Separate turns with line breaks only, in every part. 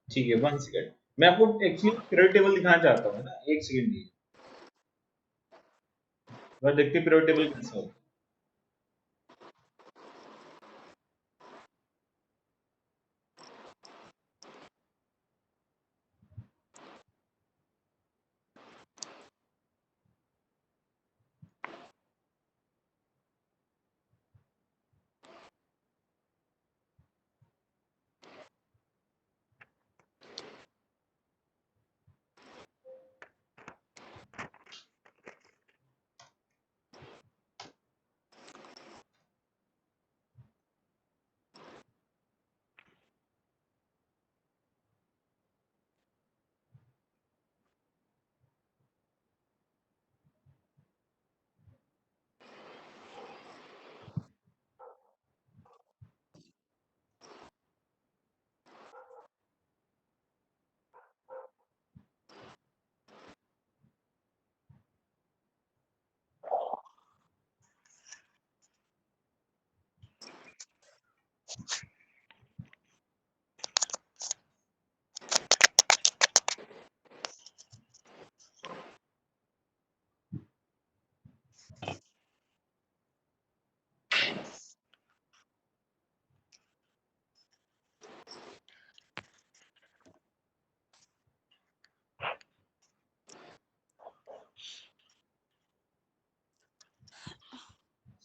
ठीक है, 1 सेकंड। मैं आपको एक्चुअली पीरियड टेबल दिखाना चाहता हूँ ना, 1 सेकंड दीजिए। मैं देखते पीरियड टेबल कैसा होता है।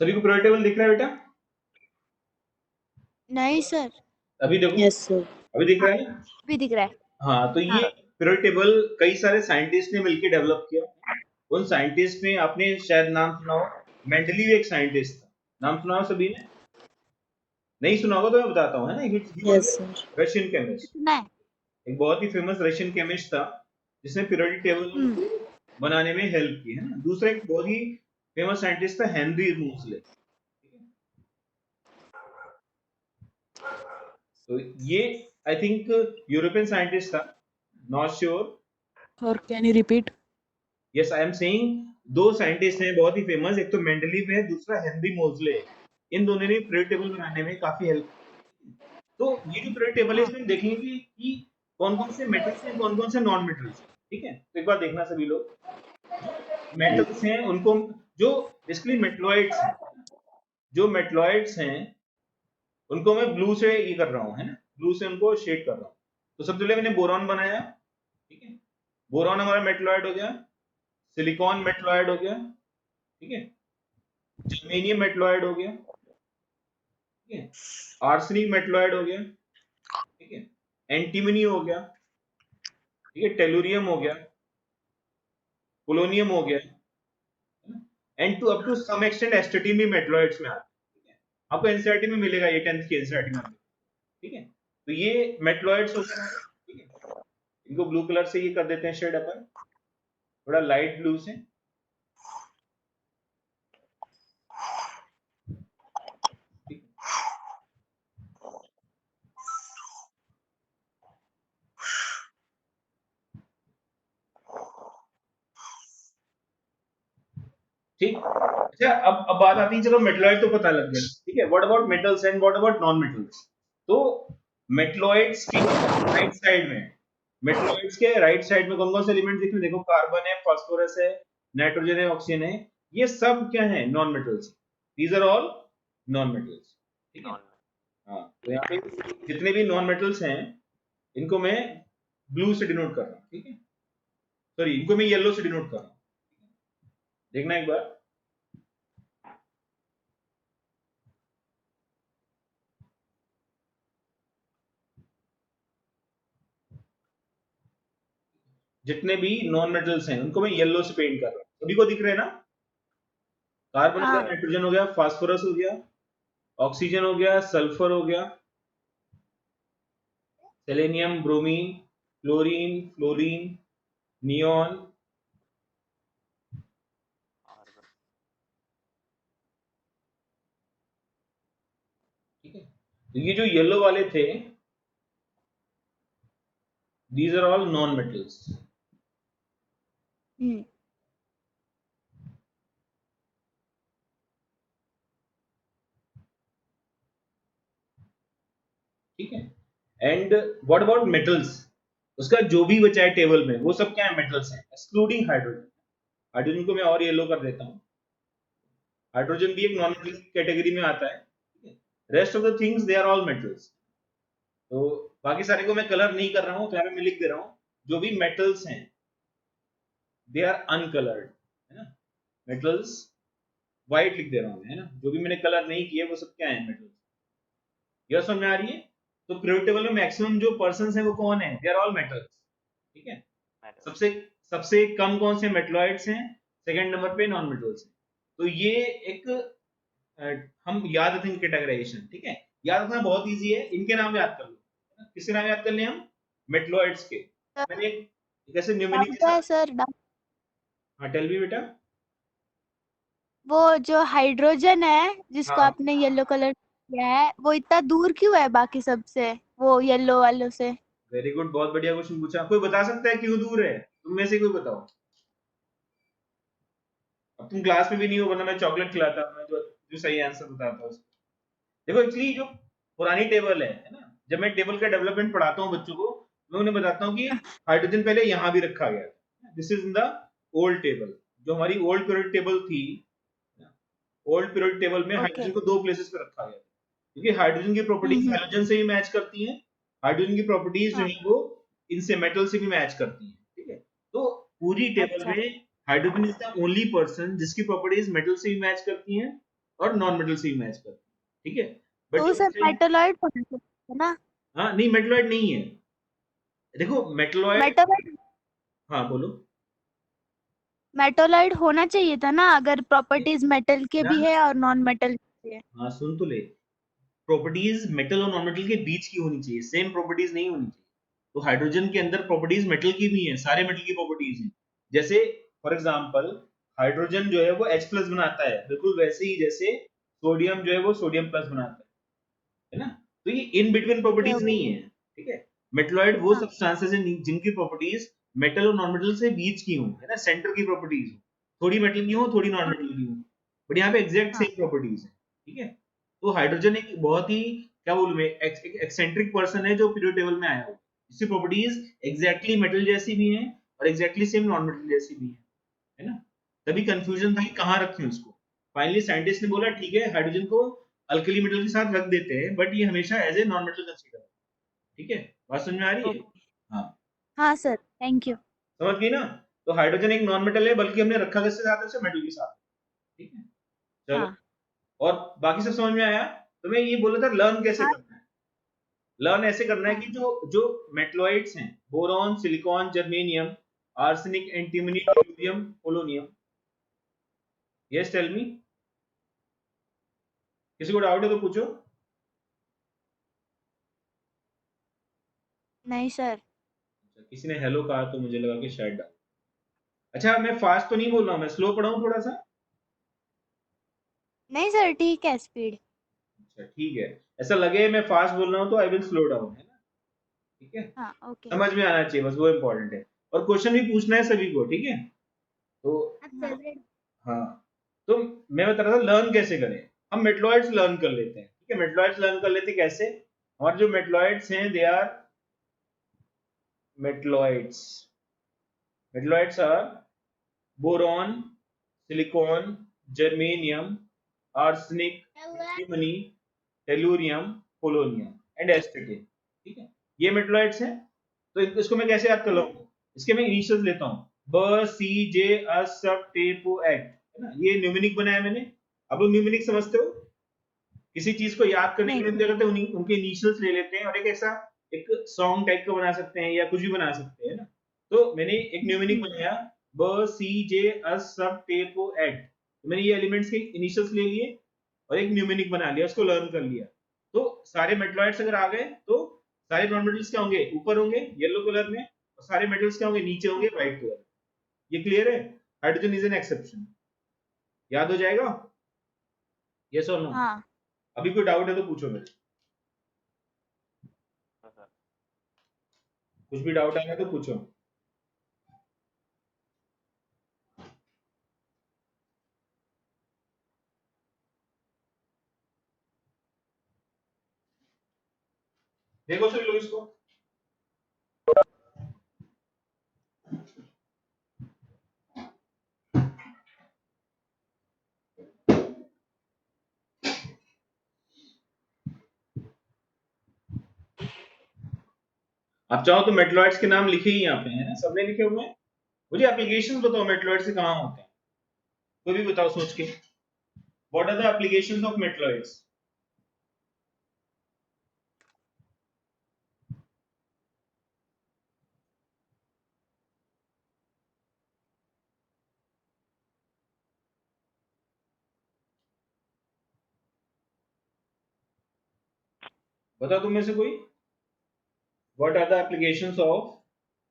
सभी को पीरियड टेबल दिख रहा है बेटा?
नहीं सर।
अभी देखो।
Yes sir.
अभी दिख रहा है ना?
भी दिख रहा है।
हाँ, तो ये
हाँ।
पीरियड टेबल कई सारे साइंटिस्ट ने मिलकर डेवलप किया। उन साइंटिस्ट में आपने शायद नाम सुना हो, मेंडलीव एक साइंटिस्ट था। नाम सुना हो सभी ने? नहीं सुना होगा तो मैं बताता हूँ, है ना। He was
yes sir.
Russian chemist,
सुना है।
एक बहुत ही फेमस रशियन केमिस्ट था जिसने पीरियोडिक टेबल बनाने में हेल्प की, है ना। दूसरा एक बहुत ही फेमस साइंटिस्ट था, हेनरी मूसले। तो ये आई थिंक यूरोपियन साइंटिस्ट था, नॉट श्योर।
और can you repeat?
Yes, I am saying दो साइंटिस्ट हैं बहुत ही फेमस, एक तो मेंडलीव है, दूसरा हेनरी मोजले है। इन दोनों ने पीरियड टेबल बनाने में काफी हेल्प। तो ये जो पीरियड टेबल है, इसमें देखेंगे कि कौन कौन से मेटल्स हैं, कौन कौन से नॉन मेटल्स हैं। ठीक है, तो एक बार देखना सभी लोग, जो मेटल्स हैं उनको, जो बेसिकली मेटलॉइड्स हैं, जो मेटलॉइड्स हैं उनको मैं ब्लू से ये कर रहा हूँ, है ना, ब्लू से उनको शेड कर रहा हूँ। तो सबसे पहले मैंने बोरॉन बनाया। ठीक है, बोरॉन हमारा मेटलॉइड हो गया। सिलिकॉन मेटलॉइड हो गया। ठीक है, जर्मेनियम मेटलॉइड हो गया। ठीक है, आर्सेनिक मेटलॉइड हो गया। ठीक है, एंटीमनी हो गया। ठीक है, टेलुरियम हो गया, पोलोनियम हो गया, and to up to some extent astatine भी मेटलॉइड्स में आता है। ठीक है, आपको एनसीईआरटी में मिलेगा, ये 10th की एनसीईआरटी में। ठीक है, तो ये मेटलॉइड्स होते हैं। ठीक है, इनको ब्लू कलर से ये कर देते हैं शेड अपन, थोड़ा लाइट ब्लू से। ठीक है, ठीक। अच्छा, अब बात आती है, चलो मेटलॉइड तो पता लग गया। ठीक है, what about metals and what about non metals? तो मेटलॉइड्स के राइट साइड में, मेटलॉइड्स के राइट साइड में कौन कौन से एलिमेंट दिख रहे हैं? देखो, कार्बन है, फास्फोरस है, नाइट्रोजन है, ऑक्सीजन है। ये सब क्या है? Non metals. These are all non metals. ठीक है, हाँ, तो यहाँ पे जितने भी नॉन मेटल्स हैं इनको मैं ब्लू से डिनोट कर रहा हूँ। ठीक है, सॉरी, इनको मैं येलो से डिनोट कर रहा हूँ। देखना एक बार। जितने भी नॉन मेटल्स हैं उनको मैं येलो से पेंट कर रहा हूँ। सभी को दिख रहे हैं ना? कार्बन हो गया,
हाँ।
नाइट्रोजन हो गया, फास्फोरस हो गया, ऑक्सीजन हो गया, सल्फर हो गया, selenium, bromine, chlorine, fluorine, neon. ठीक है, तो ये जो येलो वाले थे, these are all non metals. ठीक है, एंड व्हाट अबाउट मेटल्स? उसका जो भी बचा है टेबल में वो सब क्या है, मेटल्स हैं, एक्सक्लूडिंग हाइड्रोजन। हाइड्रोजन को मैं और येलो कर देता हूँ, हाइड्रोजन भी एक नॉन मेटल कैटेगरी में आता है। Rest of the things they are all metals. तो बाकी सारे को मैं कलर नहीं कर रहा हूँ, तो यहाँ पे मैं लिख दे रहा हूँ जो भी मेटल्स हैं दे आर अनकलर्ड, है ना, मेटल्स व्हाइट लिख दे रहा हूँ, है ना, जो भी मैंने कलर नहीं किए वो सब क्या है, मेटल्स। यह समझ में आ रही है? तो पीरियोडिक टेबल में मैक्सिमम जो पर्संस हैं वो कौन है, दे आर ऑल मेटल्स, ठीक है। सबसे सबसे कम कौन से मेटलॉइड्स हैं, सेकंड नंबर पे नॉन मेटल्स हैं। तो ये एक हम याद रखेंगे कैटेगराइजेशन, ठीक है। याद रखना बहुत इजी है, इनके नाम याद कर लो, है ना? किसके नाम याद कर ले हम, मेटलॉइड्स के। मैंने एक ऐसे न्यूमेरिक के
डाउट है
साथ,
सर, डाउट।
हाँ टेल मी बेटा।
वो जो हाइड्रोजन है जिसको
हाँ
आपने येलो कलर किया है, वो इतना दूर क्यों है बाकी सबसे, वो येलो वालों से?
वेरी गुड, बहुत बढ़िया क्वेश्चन पूछा। कोई बता सकता है क्यों दूर है, तुम में से कोई बताओ। अब तुम क्लास में भी नहीं हो, वरना मैं चॉकलेट खिलाता, मैं जो सही आंसर बताता उसको। देखो एक्चुअली जो पुरानी टेबल है ना, जब मैं टेबल का डेवलपमेंट पढ़ाता हूँ बच्चों को, मैं उन्हें बताता हूँ कि हाइड्रोजन पहले यहाँ भी रखा गया था, this is in the old table. जो हमारी ओल्ड पीरियड टेबल थी, ओल्ड पीरियड टेबल में
ओके।
हाइड्रोजन को दो प्लेसेस पे रखा गया था, क्योंकि हाइड्रोजन की प्रॉपर्टीज
हम्म।
हैलोजन से भी मैच करती हैं, हाइड्रोजन की प्रॉपर्टीज जो
हाँ।
है वो इनसे मेटल से भी मैच करती हैं, ठीक है। तो पूरी टेबल
अच्छा,
में hydrogen is the only person जिसकी प्रॉपर्टीज मेटल से भी मैच करती हैं और नॉन मेटल से भी मैच करती हैं, ठीक है।
तो
बट जो
उसे
बच्चे,
मेटलॉइड होना चाहिए ना?
हाँ नहीं मेटलॉइड नहीं है, देखो मेटलॉइड,
मेटलॉइड,
हाँ बोलो।
मेटलॉइड होना चाहिए था ना, अगर प्रॉपर्टीज मेटल के
ना
भी है और नॉन मेटल के है।
हाँ सुन तो ले, प्रॉपर्टीज मेटल और नॉन मेटल के बीच की होनी चाहिए, सेम प्रॉपर्टीज नहीं होनी चाहिए। तो हाइड्रोजन के अंदर प्रॉपर्टीज मेटल की भी हैं, सारे मेटल की प्रॉपर्टीज हैं। जैसे फॉर एग्जांपल हाइड्रोजन जो है वो H प्लस बनाता है, बिल्कुल वैसे ही जैसे सोडियम जो है वो सोडियम प्लस बनाता है ना। तो ये in between
okay
properties
okay.
नहीं है, ठीक है। मेटलॉइड वो
हाँ
सब्सटेंसेस हैं जिनकी प्रॉपर्टीज मेटल और नॉन मेटल से बीच की हो, है ना, सेंटर की प्रॉपर्टीज हो, थोड़ी मेटल की हो थोड़ी नॉन
हाँ
मेटल की हो, बट यहाँ पे एग्जैक्ट
हाँ।
सेम प्रॉपर्टीज है, ठीक है। तो हाइड्रोजन एक बहुत ही, क्या बोलूं मैं, एक्सेंट्रिक पर्सन है जो पीरियोडिक टेबल में आया हो, इसकी प्रॉपर्टीज एग्जैक्टली मेटल जैसी भी हैं और एग्जैक्टली सेम नॉन मेटल जैसी भी है ना। तभी कंफ्यूजन था कि कहाँ रखें उसको। फाइनली साइंटिस्ट ने बोला ठीक है, हाइड्रोजन को अल्कली मेटल के साथ रख देते हैं, बट ये हमेशा as a non metal consider, ठीक है। बात समझ में आ रही है?
ओके।
हाँ,
हाँ सर, थैंक यू।
समझ गई ना। तो हाइड्रोजन एक नॉन मेटल है, बल्कि हमने रखा किसके साथ है, उसे मेटल के साथ, ठीक है। चलो,
हाँ
और बाकी सब समझ में आया। तो मैं ये बोला था लर्न कैसे
हाँ
करना है। लर्न ऐसे करना है
हाँ।
कि जो जो मेटलॉइड्स हैं, boron, silicon, germanium, arsenic, antimony, tellurium, polonium, yes tell me, किसी को डाउट है तो पूछो।
नहीं सर।
अच्छा, किसी ने हेलो कहा तो मुझे लगा कि शायद डाउट। अच्छा, मैं फास्ट तो नहीं बोल रहा हूँ, मैं स्लो पढ़ाऊँ थोड़ा सा।
नहीं सर, ठीक है स्पीड।
अच्छा ठीक है, ऐसा लगे मैं फास्ट बोल रहा हूँ तो आई विल स्लो डाउन, है ना, ठीक है।
हाँ ओके।
समझ में आना चाहिए बस, वो इम्पोर्टेंट है। और क्वेश्चन भी पूछना है सभी को, ठीक है। तो
हाँ
हाँ, तो मैं बता रहा था लर्न कैसे करें। हम मेटलॉइड्स लर्न कर लेते हैं, ठीक है। मेटलॉइड्स लर्न कर लेते हैं कैसे, हमारे जो मेटलॉइड्स हैं they are metalloids, metalloids are boron, silicon, germanium, arsenic, antimony, tellurium, polonium and astatine, ठीक है। ये मेटलॉइड्स हैं। तो इसको मैं कैसे याद कर लूँ, इसके मैं इनिशियल्स लेता हूँ, ब सी जे एस सब टे पो एट, है ना, ये न्यूमेरिक बनाया मैंने। आप लोग न्यूमेरिक समझते हो, किसी चीज को याद करने के
नहीं
लिए हम क्या करते हैं, उनके इनिशियल्स ले लेते हैं और एक ऐसा एक सॉन्ग टाइप का बना सकते हैं या कुछ भी बना सकते हैं ना। तो मैंने एक न्यूमेरिक
हम्म,
बनाया, ब सी जे एस सब टे पो एट, तो मैंने ये एलिमेंट्स के इनिशियल्स ले लिए और एक न्यूमेरिक बना लिया, उसको लर्न कर लिया। तो सारे मेटलॉइड्स अगर आ गए तो सारे नॉन मेटल्स क्या होंगे, ऊपर होंगे येलो कलर में, और सारे मेटल्स क्या होंगे, नीचे होंगे व्हाइट कलर। ये क्लियर है? हाइड्रोजन इज एन एक्सेप्शन, याद हो जाएगा, यस और नो।
हाँ।
अभी कोई डाउट है तो पूछो मेरे, कुछ भी डाउट आएगा तो पूछो। देखो सुन लो इसको, आप चाहो तो मेटलॉइड्स के नाम लिखे ही यहाँ पे है ना, सबने लिखे हुए हैं। मुझे एप्लीकेशन बताओ मेटलॉइड्स के कहाँ होते हैं, कोई भी बताओ सोच के। What are the applications of metalloids? बताओ तुम में से कोई, what are the applications of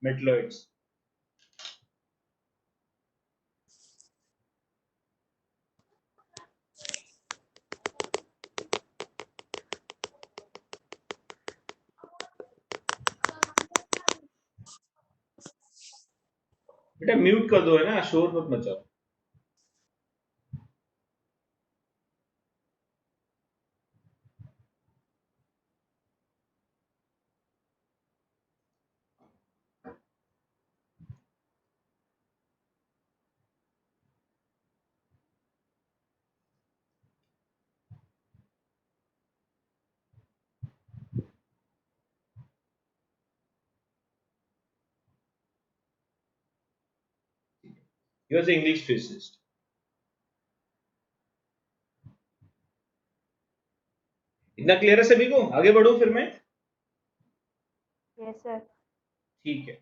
metalloids? बेटा म्यूट कर दो है ना, शोर मत मचाओ। He was an English physicist. इतना क्लियर है सभी को? आगे बढ़ूं फिर मैं?
Yes sir.
ठीक है,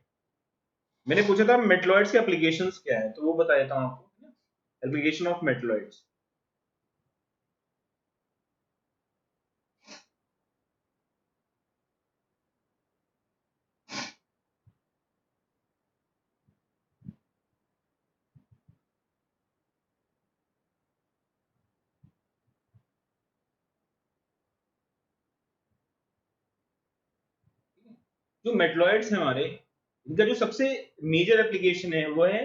मैंने पूछा था मेटलॉइड्स के एप्लीकेशंस क्या है, तो वो बता देता हूं आपको। एप्लीकेशन ऑफ मेटलॉइड्स, जो मेटलॉइड्स हैं हमारे, इनका जो सबसे मेजर एप्लीकेशन है वो है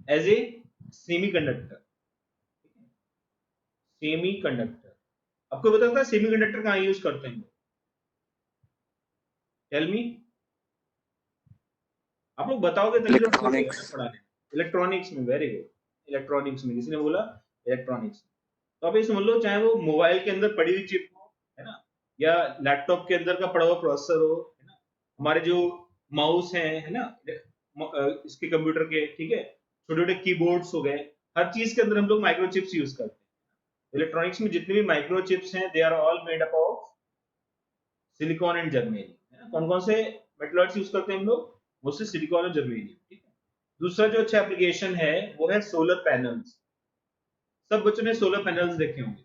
एज ए सेमीकंडक्टर। सेमीकंडक्टर, आपको पता था सेमीकंडक्टर कहाँ यूज करते हैं? Tell me. आप लोग बताओगे तभी तो ठीक होगा ना पढ़ाने। इलेक्ट्रॉनिक्स में, वेरी गुड। इलेक्ट्रॉनिक्स में, किसी ने बोला इलेक्ट्रॉनिक्स। तो आप ये समझ लो, चाहे वो मोबाइल के अंदर पड़ी हुई चिप हो, है ना, या लैपटॉप के अंदर का पड़ा हुआ प्रोसेसर हो, है ना, हमारे जो माउस है ना, इसके कंप्यूटर के, ठीक है, छोटे छोटे कीबोर्ड्स हो गए, हर चीज के अंदर हम लोग माइक्रोचिप्स यूज करते हैं। इलेक्ट्रॉनिक्स में जितने भी माइक्रोचिप्स हैं, they are all made up of silicon and germanium. कौन कौन से मेटलॉइड्स यूज करते हैं हम लोग? वो से सिलिकॉन और जर्मेनियम, ठीक है। दूसरा जो अच्छा एप्लीकेशन है वो है सोलर पैनल्स। सब बच्चों ने सोलर पैनल्स देखे होंगे।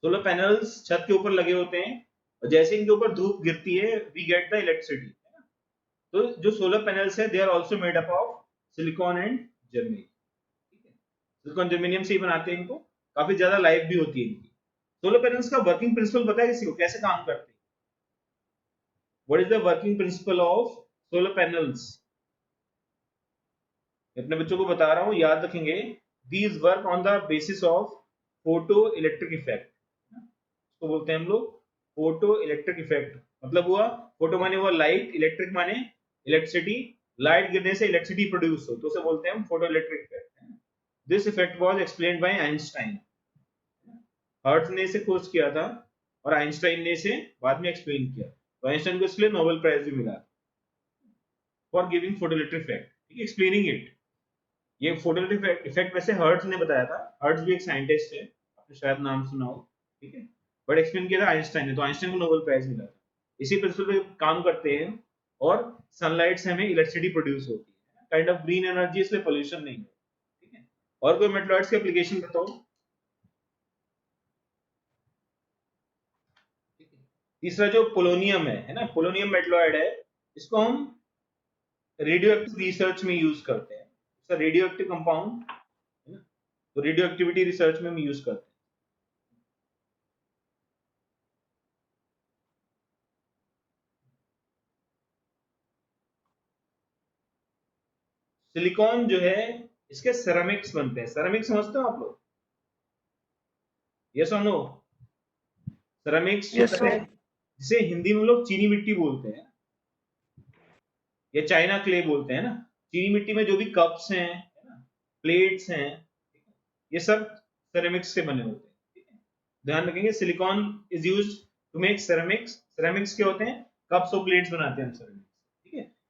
सोलर पैनल्स छत के ऊपर लगे होते हैं, और जैसे इनके ऊपर धूप गिरती है, वी गेट द इलेक्ट्रिसिटी। तो जो सोलर पैनल्स है, they are also made up of silicon and germanium, ठीक है। सिलिकॉन जर्मेनियम से ही बनाते हैं इनको, काफी ज्यादा लाइफ भी होती है इनकी। सोलर पैनल्स का वर्किंग प्रिंसिपल पता है किसी को, कैसे काम करते हैं? What is the working principle of solar panels? अपने बच्चों को बता रहा हूं, याद रखेंगे। These work on the basis of photo electric effect. तो बोलते हैं हम लोग फोटो इलेक्ट्रिक इफेक्ट। मतलब हुआ, फोटो माने हुआ लाइट, इलेक्ट्रिक माने इलेक्ट्रिसिटी। लाइट गिरने से इलेक्ट्रिसिटी प्रोड्यूस हो तो उसे बोलते हैं हम photo electric effect. This effect was explained bye Einstein. Hertz ने इसे खोज किया था और आइंस्टाइन ने इसे बाद में एक्सप्लेन किया। तो आइंस्टाइन को इसलिए नोबेल प्राइज भी मिला for giving photo electric effect, ठीक है, एक्सप्लेनिंग इट। ये फोटो इलेक्ट्रिक इफेक्ट वैसे हर्ट्ज ने बताया था। हर्ट्ज भी एक साइंटिस्ट है, आपने शायद नाम सुना हो, ठीक है, बट एक्सप्लेन किया था आइंस्टाइन ने, तो आइंस्टाइन को नोबेल प्राइज मिला था। इसी प्रिंसिपल पे काम करते हैं, और सनलाइट से हमें इलेक्ट्रिसिटी प्रोड्यूस होती है, काइंड ऑफ ग्रीन एनर्जी, इसलिए पोल्यूशन नहीं है, ठीक है। और कोई मेटलॉइड्स की एप्लीकेशन बताओ। तीसरा जो पोलोनियम है ना, पोलोनियम मेटलॉइड है, इसको हम रेडियो एक्टिव रिसर्च में यूज करते हैं। इसका रेडियो एक्टिव कंपाउंड है ना, तो रेडियो एक्टिविटी रिसर्च में हम यूज करते हैं। सिलिकॉन जो है, इसके सेरामिक्स बनते हैं। सेरामिक्स समझते हो आप लोग? यस और नो? सेरामिक्स
यस
मतलब है,
सर।
जिसे हिंदी में लोग चीनी मिट्टी बोलते हैं, या चाइना क्ले बोलते हैं ना। चीनी मिट्टी में जो भी कप्स हैं, है ना, प्लेट्स हैं, ये सब सेरेमिक्स से बने होते हैं, ठीक है। ध्यान रखेंगे, silicon is used to make ceramics. Ceramics क्या होते हैं? कप्स और प्लेट्स बनाते हैं हम सेरेमिक।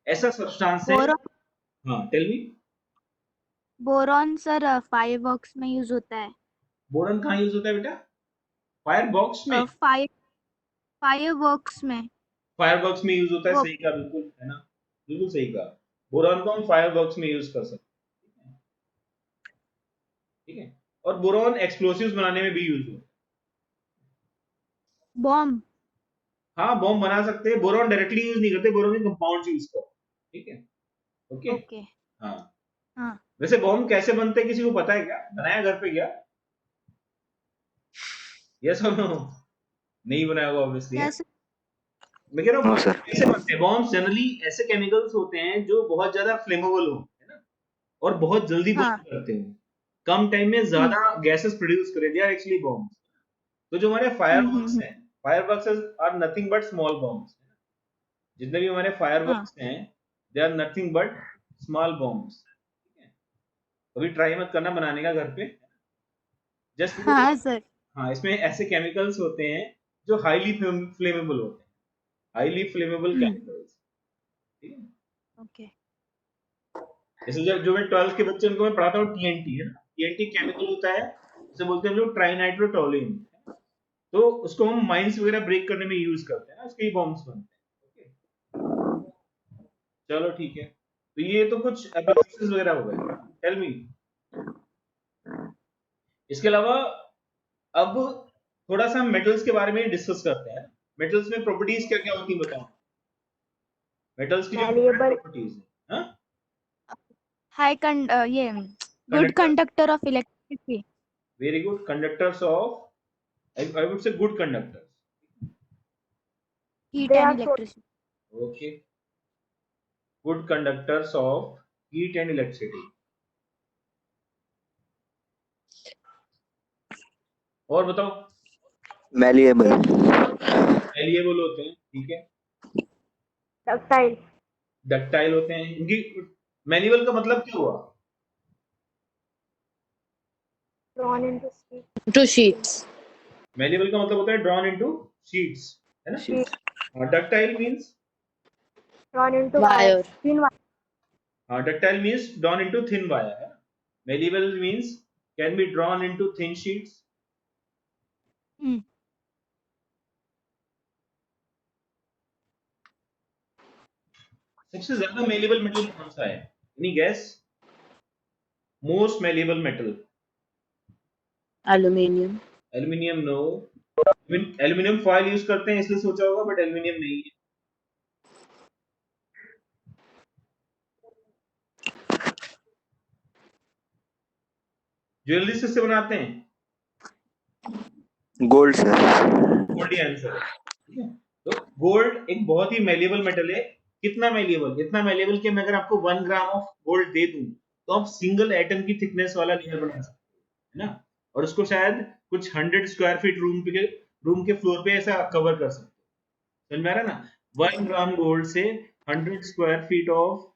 ऐसा सब्सटेंस है।
बोरॉन
हाँ टेल मी।
बोरॉन सर फायर वर्क्स में यूज होता है।
बोरॉन कहाँ यूज होता है बेटा? फायर बॉक्स में?
फायर फायर वर्क्स में।
फायरवर्क्स में यूज होता है,
वो
सही कहा, बिल्कुल है ना, बिल्कुल सही कहा। बोरॉन को हम फायरवर्क्स में यूज कर सकते हैं, ठीक है। और बोरॉन एक्सप्लोसिव्स बनाने में भी यूज होता
बॉम्ब।
है। हाँ बॉम्ब बना सकते हैं, बोरॉन डायरेक्टली यूज नहीं करते, बोरॉन के कंपाउंड्स यूज करते हैं, ठीक है। ओके।
ओके।
हाँ।
हाँ।
वैसे बॉम्ब कैसे बनते हैं किसी को पता है क्या? बनाया घर पे क्या? यस और नो? नहीं बनाया होगा ऑब्वियसली, है।
कैसे?
मैं कह रहा हूँ
नो
बॉम्ब
सर।
कैसे बनते हैं? बॉम्ब जनरली ऐसे केमिकल्स होते हैं जो बहुत ज्यादा फ्लेमेबल हो, है ना, और बहुत जल्दी
हाँ।
बर्न करते हो, कम टाइम में
हम्म
ज्यादा गैसेस प्रोड्यूस करें, दे आर एक्चुअली बॉम्ब्स। तो जो हमारे फायरवर्क्स
हम्म।
हैं, fireworks are nothing but small bombs. जितने भी हमारे
हाँ।
फायरवर्क्स हैं, they are nothing but small bombs, ठीक है। कभी ट्राई मत करना बनाने का घर पे, जस्ट बिकॉज।
हाँ सर।
हाँ, इसमें ऐसे केमिकल्स होते हैं जो हाईली फ्लेमेबल होते हैं, हाईली फ्लेमेबल
हम्म।
केमिकल्स, ठीक है।
ओके।
जैसे जब जो मैं 12th के बच्चे उनको मैं पढ़ाता हूँ, टीएनटी है ना, टीएनटी केमिकल होता है, उसे बोलते हैं हम लोग ट्राइनाइट्रोटोलुइन। तो उसको हम माइंस वगैरह ब्रेक करने में यूज करते हैं ना, उसके ही बॉम्ब्स बनते हैं, ओके। चलो ठीक है, तो ये तो कुछ एप्लीकेशंस वगैरह हो गए, टेल मी। इसके अलावा अब थोड़ा सा मेटल्स के बारे में डिस्कस करते हैं। मेटल्स में प्रॉपर्टीज क्या क्या होती है बताओ, मेटल्स की जो इंपॉर्टेंट
मैलिएबल।
प्रॉपर्टीज है। हाँ,
ये good
conductor,
conductor of electricity.
Very good, conductors of, I would say good conductors,
heat and electricity.
Okay, good conductors of heat and electricity. और बताओ।
मैलिएबल।
एलिएबल होते हैं, ठीक है।
डक्टाइल।
डक्टाइल होते हैं इनकी। मैनुअल का मतलब क्या हुआ?
Drawn into sheet.
To sheets.
Manual का मतलब होता है ड्रॉन इनटू शीट्स, है ना।
Sheet.
Ductile means,
drawn into wire.
Wire.
Thin wire.
ductile means drawn into thin wire, है। Malleable means can be drawn into thin sheets। सबसे ज्यादा malleable metal कौन सा है? Any guess? Most malleable metal?
Aluminium.
Aluminium no। Aluminium foil use करते हैं इसलिए सोचा होगा, बट aluminium नहीं है। ज्वेलरी से बनाते हैं?
Gold sir.
गोल्ड ही आंसर है, ठीक है। तो गोल्ड एक बहुत ही मेलेबल मेटल है। कितना मेलेबल? इतना मेलेबल कि मैं अगर आपको 1 ग्राम ऑफ गोल्ड दे दूं तो आप सिंगल एटम की थिकनेस वाला लेयर बना सकते हैं ना, और उसको शायद कुछ 100 स्क्वायर फीट रूम के फ्लोर पे ऐसा कवर कर सकते हैं। समझ में आ रहा है ना? 1 ग्राम गोल्ड से 100 square feet of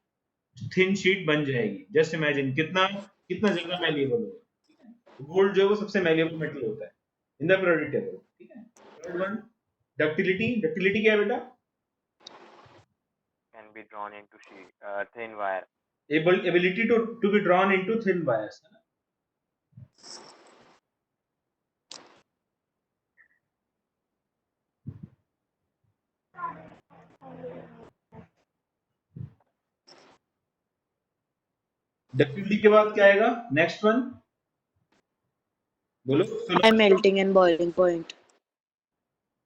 thin sheet बन जाएगी। जस्ट इमेजिन कितना कितना ज्यादा मेलेबल होगा। गोल्ड जो है वो सबसे मेलेबल मेटल होता है इन द पीरियोडिक टेबल, ठीक है। Third one, ductility. डक्टिलिटी क्या है बेटा?
can be drawn into sheet, thin wire.
Ability to be drawn into thin wires, है ना। डक्टिलिटी के बाद क्या आएगा? नेक्स्ट वन बोलो।
High melting and boiling point.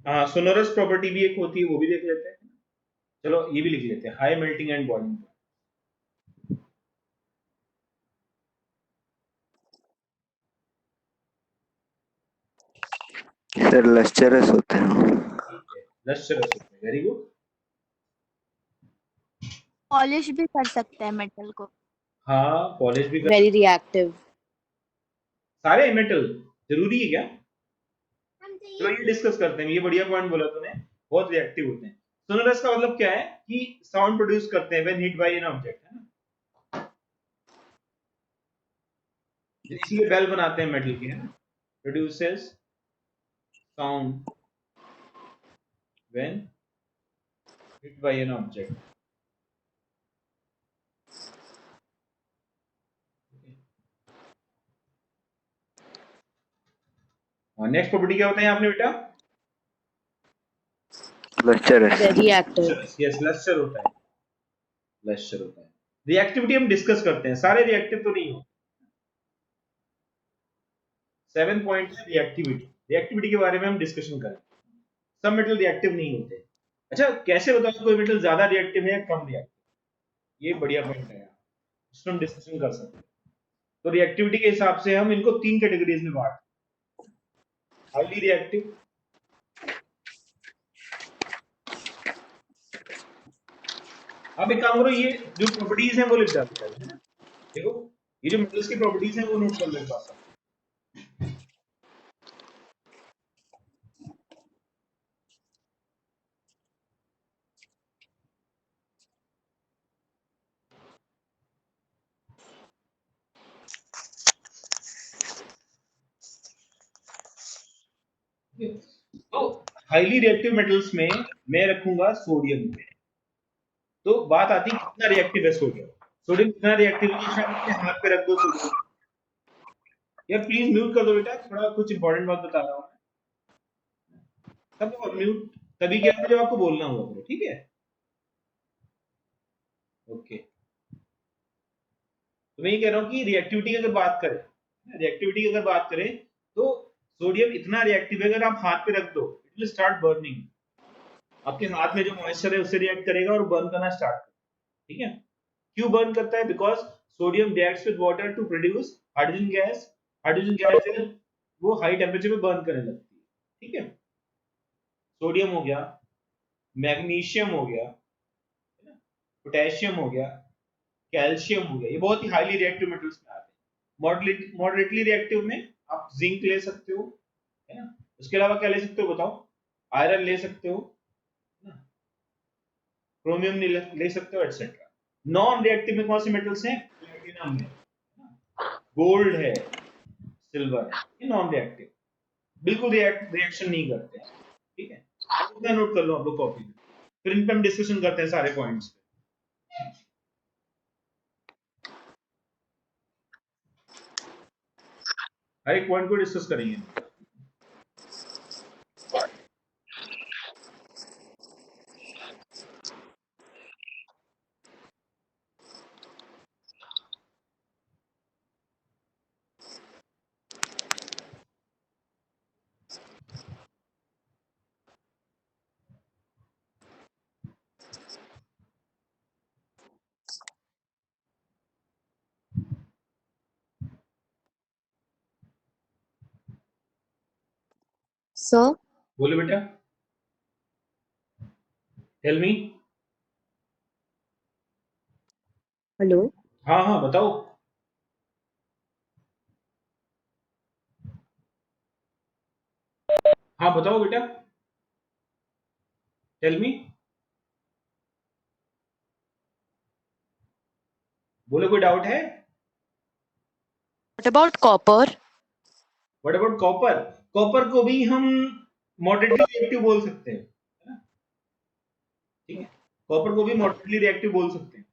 हाँ, सोनोरस प्रॉपर्टी भी एक होती है, वो भी देख लेते हैं। चलो ये भी लिख लेते हैं, high melting and boiling.
Sir lustrous होते हैं।
ठीक है, लश्चरस होते हैं, वेरी गुड।
पॉलिश भी कर सकते हैं मेटल को।
हाँ, पॉलिश भी कर।
Very reactive.
सारे मेटल जरूरी है क्या? चलो ये डिस्कस करते हैं, ये बढ़िया पॉइंट बोला तूने, बहुत रिएक्टिव होते हैं। सोनोरस का मतलब क्या है? कि साउंड प्रोड्यूस करते हैं when hit by an object, है ना। इसलिए बेल बनाते हैं मेटल की, है ना। Produces sound when hit by an object. Next property क्या बताया आपने बेटा?
lustrous,
Very active.
Yes, lustre होता है, लस्टर होता है। रिएक्टिविटी हम डिस्कस करते हैं, सारे रिएक्टिव तो नहीं होते। 7 पॉइंट है रिएक्टिविटी, रिएक्टिविटी के बारे में हम डिस्कशन करें। सब मेटल रिएक्टिव नहीं होते। अच्छा, कैसे बताओ कोई मेटल ज्यादा रिएक्टिव है या कम रिएक्टिव? ये बढ़िया पॉइंट है यार, इसमें हम डिस्कशन कर सकते हैं। तो रिएक्टिविटी के हिसाब से हम इनको 3 कैटेगरीज में बांट, हाईली रिएक्टिव, अब एक काम करो, ये जो प्रॉपर्टीज हैं वो लिख डालते हैं, है ना? देखो ये जो मेटल्स की प्रॉपर्टीज हैं वो नोट कर लो एक बार। तो हाईली रिएक्टिव मेटल्स में मैं रखूंगा सोडियम को। तो बात आती है कितना रिएक्टिव है सोडियम। सोडियम कितना रिएक्टिव है, शायद अपने हाथ पे रख दो सोडियम। यार प्लीज म्यूट कर दो बेटा, थोड़ा कुछ इंपॉर्टेंट बात बता रहा हूँ मैं। सब म्यूट तभी किया जब आपको बोलना होगा करो, ठीक है? ओके, तो मैं ये कह रहा हूँ कि रिएक्टिविटी की अगर बात करें, रिएक्टिविटी की अगर बात करें तो सोडियम इतना रिएक्टिव है, अगर आप हाथ पे रख दो इट विल स्टार्ट बर्निंग। आपके हाथ में जो मॉइस्चर है उससे रिएक्ट करेगा और बर्न करना स्टार्ट करेगा, ठीक है? क्यों बर्न करता है? Because sodium reacts with water to produce hydrogen gas. Hydrogen gas है वो हाई टेम्परेचर पे बर्न करने लगती है, ठीक है? सोडियम हो गया, मैग्नीशियम हो गया, पोटेशियम हो गया, कैल्शियम हो गया, ये बहुत ही हाईली रिएक्टिव मेटल्स में आते हैं। मॉडरेटली रिएक्टिव में आप जिंक ले सकते हो, है ना? उसके अलावा क्या ले सकते हो बताओ? आयरन ले सकते हो, क्रोमियम ले सकते हो, एटसेट्रा। नॉन रिएक्टिव में कौन से मेटल्स हैं? प्लेटिनम है, गोल्ड है, सिल्वर है, ये नॉन रिएक्टिव, बिल्कुल रिएक्शन नहीं करते हैं, ठीक है? इतना नोट कर लो आप लोग कॉपी में, फिर इन पे हम डिस्कशन करते हैं सारे पॉइंट्स पे। हर एक पॉइंट को डिस्कस करेंगे।
Sir,
बोले बेटा, टेल मी।
hello.
हाँ हाँ बताओ। हाँ बताओ बेटा, टेल मी। बोले कोई डाउट है?
What about copper?
What about copper? Copper को भी हम मॉडरेटली रिएक्टिव बोल सकते हैं, है ना? ठीक है, कॉपर को भी मॉडरेटली रिएक्टिव बोल सकते हैं,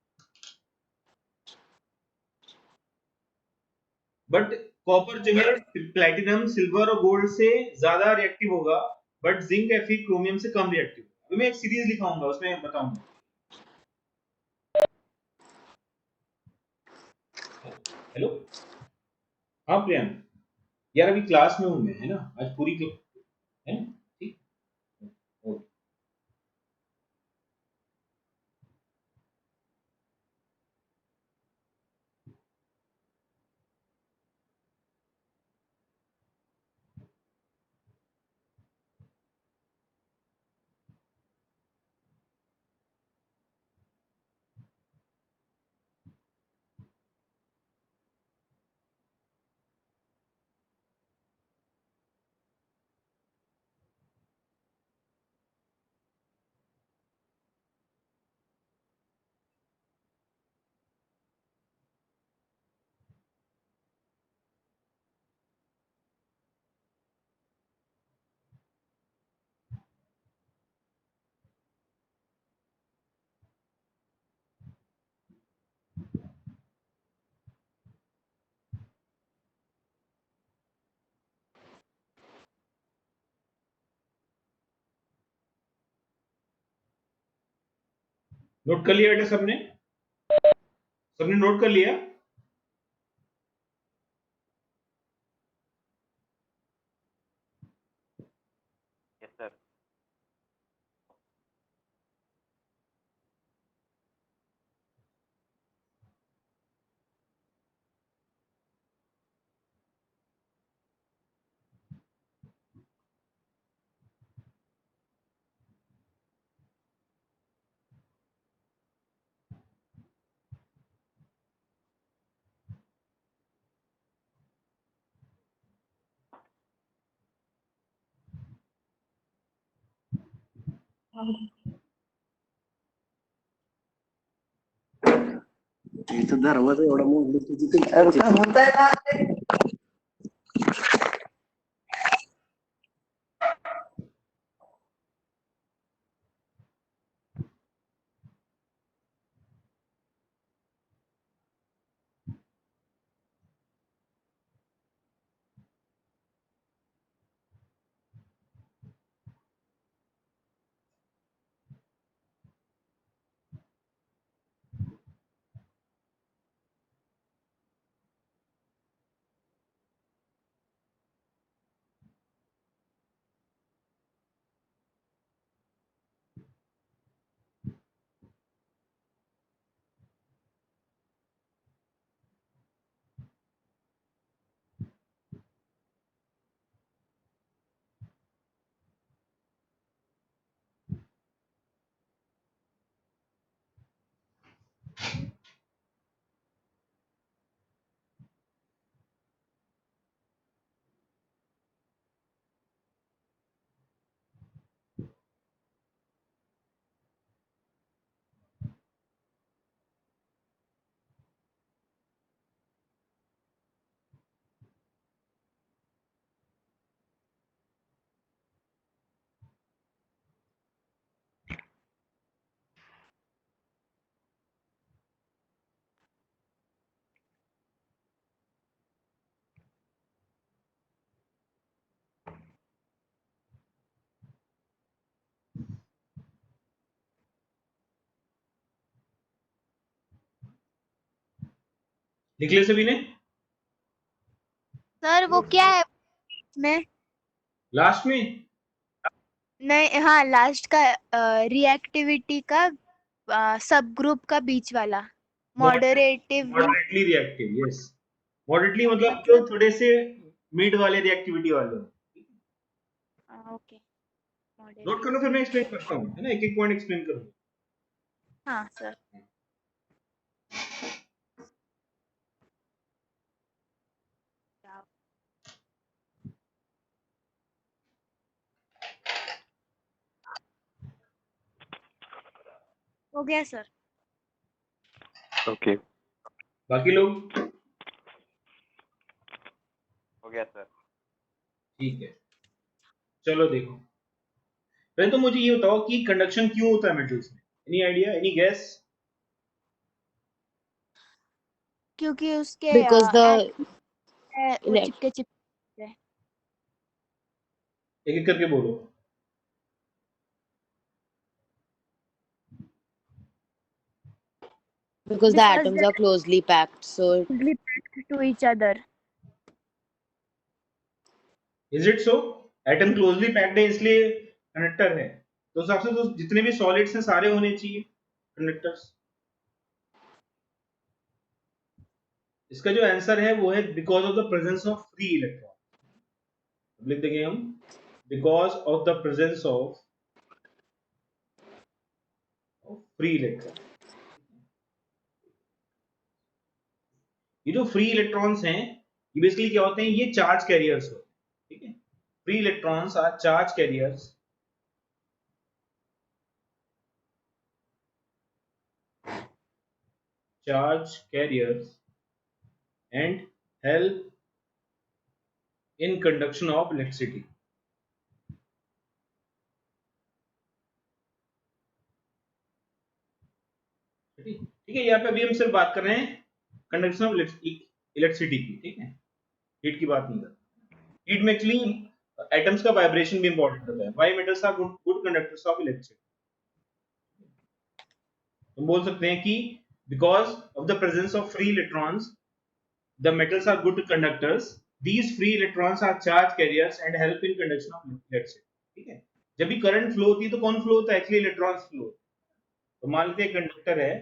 बट कॉपर जो है प्लैटिनम, सिल्वर और गोल्ड से ज्यादा रिएक्टिव होगा, बट जिंक, Fe, क्रोमियम से कम रिएक्टिव होगा। अभी मैं एक सीरीज लिखाऊंगा उसमें बताऊंगा। हेलो, हाँ प्रियन, यार अभी क्लास में हूँ मैं, है ना? आज पूरी है ना? ठीक, ओके। नोट कर लिया बेटा सबने? सबने नोट कर लिया?
Yes, sir.
इथं दरवाजा एवढा मोठा तुझी काय म्हणताय ना
लिख लिया सभी ने?
सर वो क्या है में?
लास्ट में?
नहीं, हाँ लास्ट का रिएक्टिविटी का सब ग्रुप का बीच वाला मॉडरेटिव
मॉडरेटली रिएक्टिव, यस। मॉडरेटली मतलब जो थोड़े से मिड वाले रिएक्टिविटी वाले।
ओके
नोट करो, फिर मैं एक्सप्लेन करता हूँ, है ना, एक एक पॉइंट एक्सप्लेन करूँ।
हाँ सर। हो गया सर।
Okay.
बाकी लोग?
हो गया सर।
ठीक है, चलो देखो, पहले तो मुझे ये बताओ कि कंडक्शन क्यों होता है मेटल्स में? Any idea, any gas?
क्योंकि उसके
Because the
atom है, वो
elect
चिपके चिपके है।
एक एक करके बोलो।
because the
Because
atoms
they're
are closely packed, so
closely packed to each other.
Is it so? Atom closely packed है इसलिए कंडक्टर है, तो उस हिसाब से तो जितने भी सॉलिड्स हैं सारे होने चाहिए कंडक्टर्स। इसका जो आंसर है वो है because of the presence of free electron. लिख देंगे हम, because of the presence of free electron. ये जो फ्री इलेक्ट्रॉन्स हैं ये बेसिकली क्या होते हैं, ये चार्ज कैरियर्स होते हैं, ठीक है। Free electrons are charge carriers and help in conduction of electricity। ठीक है, यहाँ पे अभी हम सिर्फ बात कर रहे हैं कंडक्शन ऑफ इलेक्ट्रिसिटी की, ठीक है, हीट की बात नहीं कर रहे। हीट में एक्चुअली एटम्स का वाइब्रेशन भी इंपॉर्टेंट होता है। Why metals are good conductors of electricity. तुम बोल सकते हैं कि because of the presence of free electrons the metals are good conductors, these free electrons are charge carriers and help in conduction of electricity. ठीक है, जब भी current flow होती है तो कौन फ्लो होता है? Actually electrons flow. तो मान लेते हैं कंडक्टर है,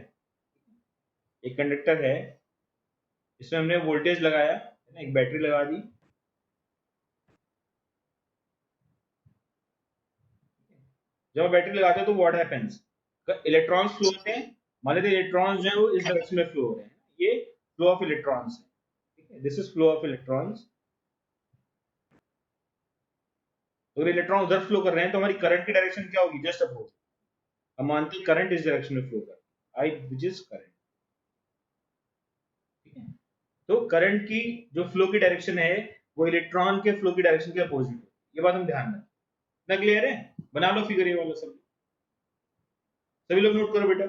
एक कंडक्टर है, इसमें हमने वोल्टेज लगाया है ना, एक बैटरी लगा दी। जब बैटरी लगाते हैं तो व्हाट हैपेंस, इलेक्ट्रॉन्स फ्लो होते हैं। मान लेते हैं इलेक्ट्रॉन्स जो है वो इस डायरेक्शन में फ्लो हो रहे हैं, ये फ्लो ऑफ इलेक्ट्रॉन्स है। ठीक है, this is flow of electrons. अगर इलेक्ट्रॉन उधर फ्लो कर रहे हैं तो हमारी करंट की डायरेक्शन क्या होगी? Just opposite. हम मानते हैं करंट इस डायरेक्शन में फ्लो कर रहा है, आई विच इज करंट। ठीक है, तो करंट की जो फ्लो की डायरेक्शन है वो इलेक्ट्रॉन के फ्लो की डायरेक्शन के अपोजिट है। ये बात हम ध्यान रखें। इतना क्लियर है? बना लो फिगर ये वाला सब, सभी लोग नोट करो बेटा।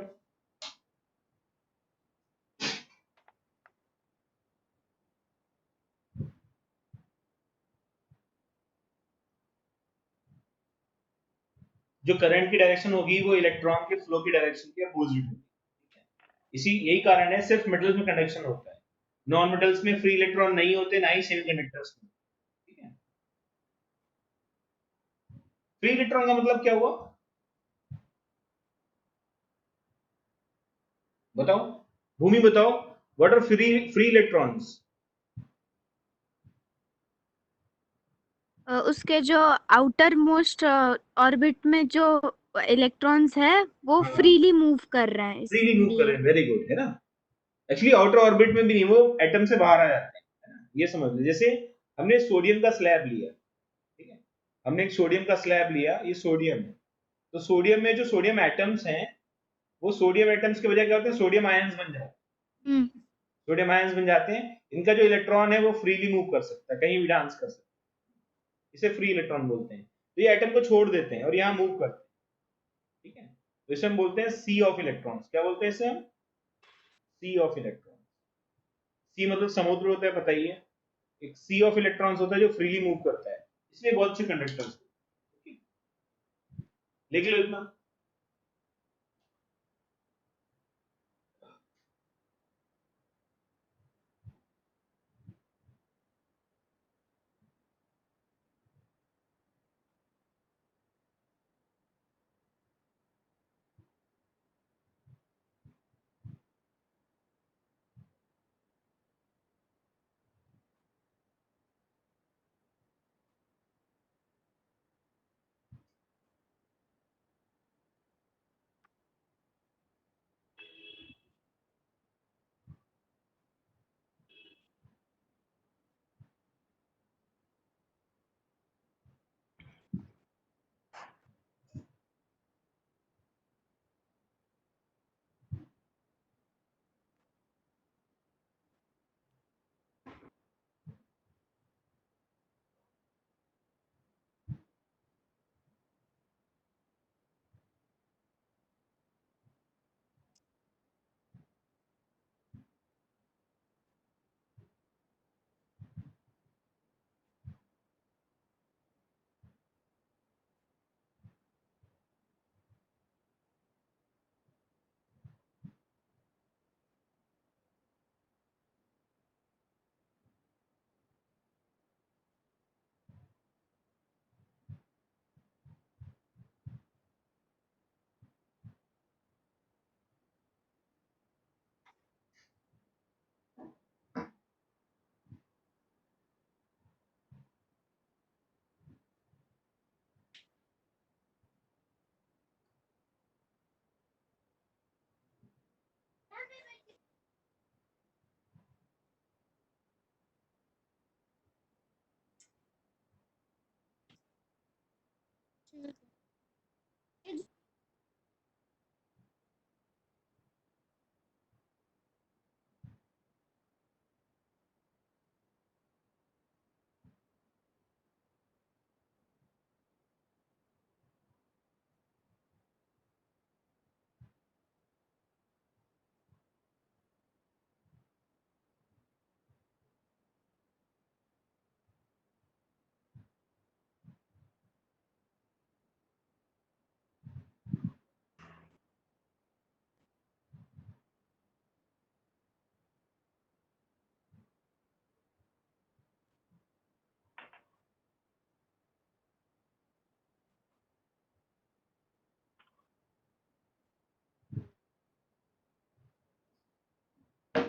जो करंट की डायरेक्शन होगी वो इलेक्ट्रॉन के फ्लो की डायरेक्शन के अपोजिट होगी। इसी यही कारण है सिर्फ मेटल्स में कंडक्शन होता है, नॉन मेटल्स में फ्री इलेक्ट्रॉन नहीं होते, ना ही सेमीकंडक्टर्स में। ठीक है, फ्री इलेक्ट्रॉन का मतलब क्या हुआ बताओ, भूमि बताओ, what are free free electrons?
उसके जो आउटर मोस्ट ऑर्बिट में जो इलेक्ट्रॉन्स है वो
हाँ,
फ्रीली मूव कर रहे हैं
फ्रीली मूव कर रहे
इसलिए।
हैं, वेरी गुड, है ना। एक्चुअली आउटर ऑर्बिट में भी नहीं, वो एटम से बाहर आ जाते हैं, है ना, ये समझ लो। जैसे हमने सोडियम का स्लैब लिया, ठीक है, हमने एक सोडियम का स्लैब लिया, ये सोडियम है, तो सोडियम में जो सोडियम एटम्स हैं वो सोडियम एटम्स के बजाय क्या होते हैं? सोडियम आयंस बन जाते हैं।
हम्म।
सोडियम आयंस बन जाते हैं, इनका जो इलेक्ट्रॉन है वो फ्रीली मूव कर सकता है, कहीं भी डांस कर सकता है, इसे फ्री इलेक्ट्रॉन बोलते हैं। तो ये एटम को छोड़ देते हैं और यहाँ मूव करते हैं। ठीक है, तो इसे हम बोलते हैं सी ऑफ इलेक्ट्रॉन्स। क्या बोलते हैं इसे हम? सी ऑफ इलेक्ट्रॉन। सी मतलब समुद्र होता है, पता ही है। एक सी ऑफ इलेक्ट्रॉन्स होता है जो फ्रीली मूव करता है, इसलिए बहुत अच्छे कंडक्टर्स। लिख लो इतना।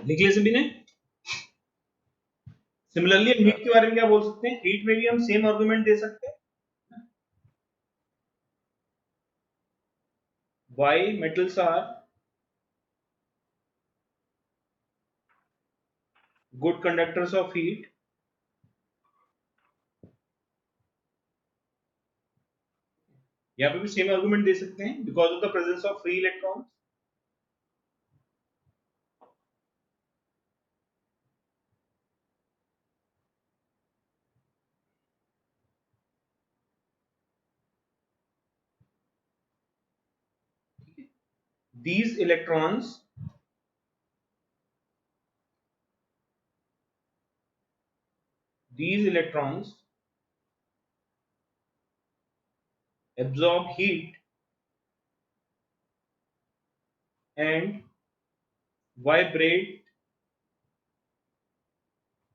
लिख लिया सभी ने? सिमिलरली हीट के बारे में क्या बोल सकते हैं? हीट में भी हम सेम आर्गुमेंट दे सकते हैं। Why metals are good conductors of heat? यहाँ पे भी सेम आर्गुमेंट दे सकते हैं, because of the presence of free electrons. These electrons absorb heat and vibrate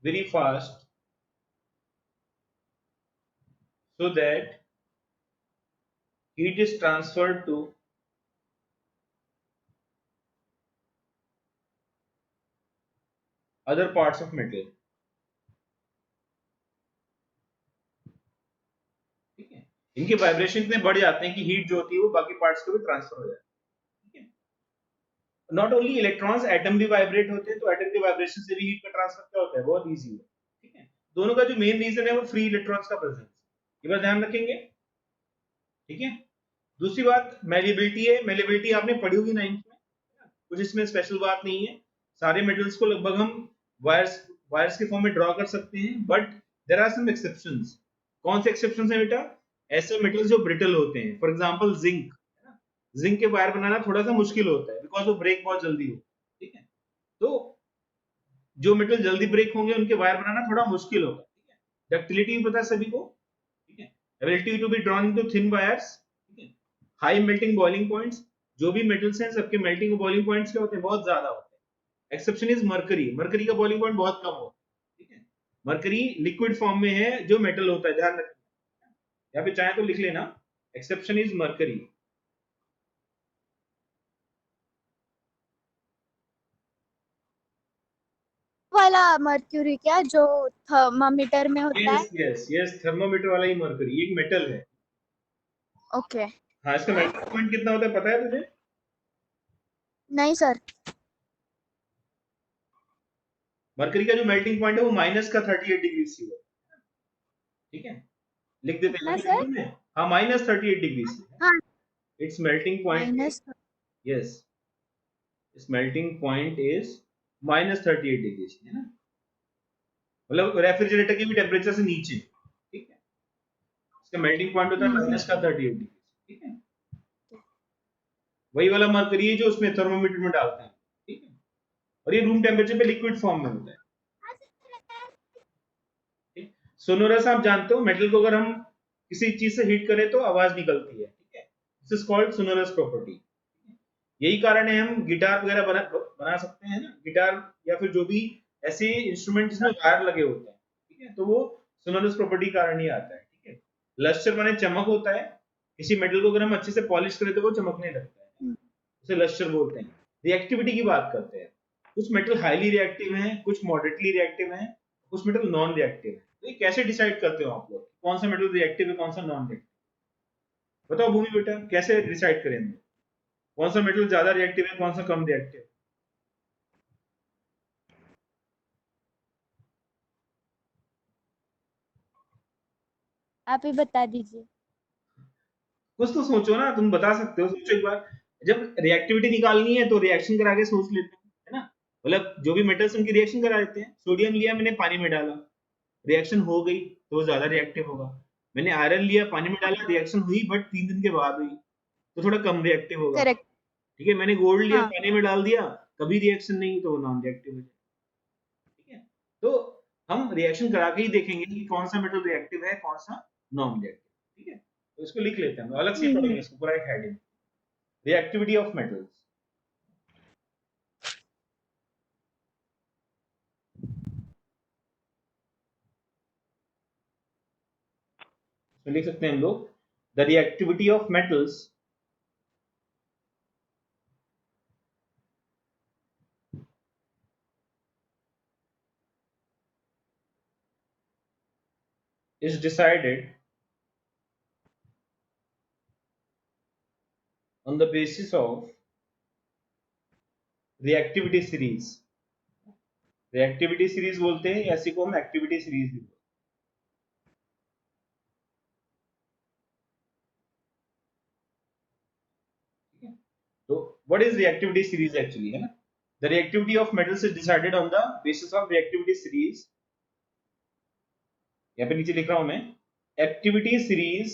very fast so that heat is transferred to other parts of metal। ठीक है, इनके vibration इतने बढ़ जाते हैं कि हीट जो होती है वो बाकी पार्ट्स को भी ट्रांसफर हो जाती है। ठीक है, नॉट ओनली इलेक्ट्रॉन्स, एटम भी वाइब्रेट होते हैं, तो एटम के वाइब्रेशन से भी हीट का ट्रांसफर क्या होता है? बहुत इजी है। ठीक है, दोनों का जो मेन रीजन है वो फ्री इलेक्ट्रॉन्स का प्रेजेंस। ये बात ध्यान रखेंगे। ठीक है, दूसरी बात मेलिबिलिटी है। मेलिबिलिटी आपने पढ़ी होगी 9th में, कुछ इसमें स्पेशल बात नहीं है। सारे मेटल्स को लगभग हम वायर्स के फॉर्म में ड्रॉ कर सकते हैं, but there are some exceptions. कौन से एक्सेप्शंस हैं बेटा? ऐसे मेटल्स जो ब्रिटल होते हैं, फॉर एग्जांपल जिंक। जिंक के वायर बनाना थोड़ा सा मुश्किल होता है बिकॉज वो ब्रेक बहुत जल्दी होता है। ठीक है, तो जो मेटल जल्दी ब्रेक होंगे उनके वायर बनाना थोड़ा मुश्किल होगा। ठीक है, डक्टिलिटी भी पता है सभी को। ठीक है, ability to be drawn into thin wires. ठीक है, हाई मेल्टिंग बॉइलिंग पॉइंट्स। जो भी मेटल्स हैं सबके मेल्टिंग और बॉइलिंग पॉइंट्स क्या होते हैं? बहुत ज्यादा होते हैं। Exception is mercury. मरकरी का बॉइलिंग पॉइंट बहुत कम होता है। ठीक है, मरकरी लिक्विड फॉर्म में है जो मेटल होता है, ध्यान रखना। यहाँ पे चाहे तो लिख लेना, एक्सेप्शन इज मरकरी।
वाला मर्क्यूरी क्या जो थर्मामीटर में होता है?
यस यस यस, थर्मोमीटर वाला ही मरकरी, एक मेटल है।
ओके।
हाँ, इसका मेल्टिंग पॉइंट कितना होता है पता है तुझे?
नहीं सर।
मरकरी का जो मेल्टिंग पॉइंट है वो माइनस का 38 डिग्री सी है। ठीक है, लिख देते
कितना
हैं
सर?
लिख में। हाँ, माइनस 38 डिग्री सी है।
हाँ,
it's melting point.
Minus.
Yes, it's melting point is minus 38 degree C, है ना? मतलब रेफ्रिजरेटर के भी टेम्परेचर से नीचे। ठीक है, इसका मेल्टिंग पॉइंट होता है माइनस का 38 डिग्री। ठीक है, वही वाला मरकरी है जो उसमें थर्मोमीटर में डालते हैं। ठीक है, और ये रूम टेम्परेचर पे लिक्विड फॉर्म में होता है। सोनोरस आप जानते हो, मेटल को अगर हम किसी चीज से हीट करें तो आवाज निकलती है। ठीक है, this is called sonorous property. यही कारण है हम गिटार वगैरह बना सकते हैं ना, गिटार या फिर जो भी ऐसे इंस्ट्रूमेंट जिसमें वायर लगे होते हैं। ठीक है, तो वो सोनोरस प्रॉपर्टी कारण ही आता है। ठीक है, लस्टर माने चमक होता है। किसी मेटल को अगर हम अच्छे से पॉलिश करें तो वो चमकने लगता है, उसे लस्टर बोलते हैं। रिएक्टिविटी की बात करते हैं, कुछ मेटल हाईली रिएक्टिव हैं, कुछ मॉडरेटली रिएक्टिव हैं, कुछ मेटल नॉन रिएक्टिव है। तो ये कैसे डिसाइड करते हो आप लोग कौन सा मेटल रिएक्टिव है कौन सा नॉन रिएक्टिव? बताओ भूमि बेटा, कैसे डिसाइड करें हम कौन सा मेटल ज्यादा रिएक्टिव है कौन सा कम रिएक्टिव?
आप ही बता दीजिए।
कुछ तो सोचो ना, तुम बता सकते हो, सोचो एक बार। जब रिएक्टिविटी निकालनी है तो रिएक्शन करा के सोच लेते हैं, है ना? मतलब जो भी मेटल्स उनकी रिएक्शन करा देते हैं। सोडियम लिया मैंने, पानी में डाला, रिएक्शन हो गई तो वो ज्यादा रिएक्टिव होगा। मैंने आयरन लिया, पानी में डाला, रिएक्शन हुई बट 3 दिन के बाद हुई तो थोड़ा कम रिएक्टिव होगा।
करेक्ट।
ठीक है, मैंने गोल्ड लिया,
हाँ।
पानी में डाल दिया, कभी रिएक्शन नहीं तो वो नॉन रिएक्टिव हो जाएगा। ठीक है, तो हम रिएक्शन करा के ही देखेंगे कि कौन सा मेटल रिएक्टिव है कौन सा नॉन रिएक्टिव। ठीक है, तो इसको लिख लेते हैं, अलग से पढ़ेंगे इसको पूरा एक हेडिंग, रिएक्टिविटी ऑफ मेटल्स। तो लिख सकते हैं हम लोग, the reactivity of metals is decided on the basis of reactivity series. reactivity series बोलते हैं, ऐसी को हम एक्टिविटी सीरीज भी बोलते हैं। तो what is reactivity series actually, है ना? The reactivity of metals is decided on the basis of reactivity series. यहाँ पे नीचे लिख रहा हूं मैं, activity series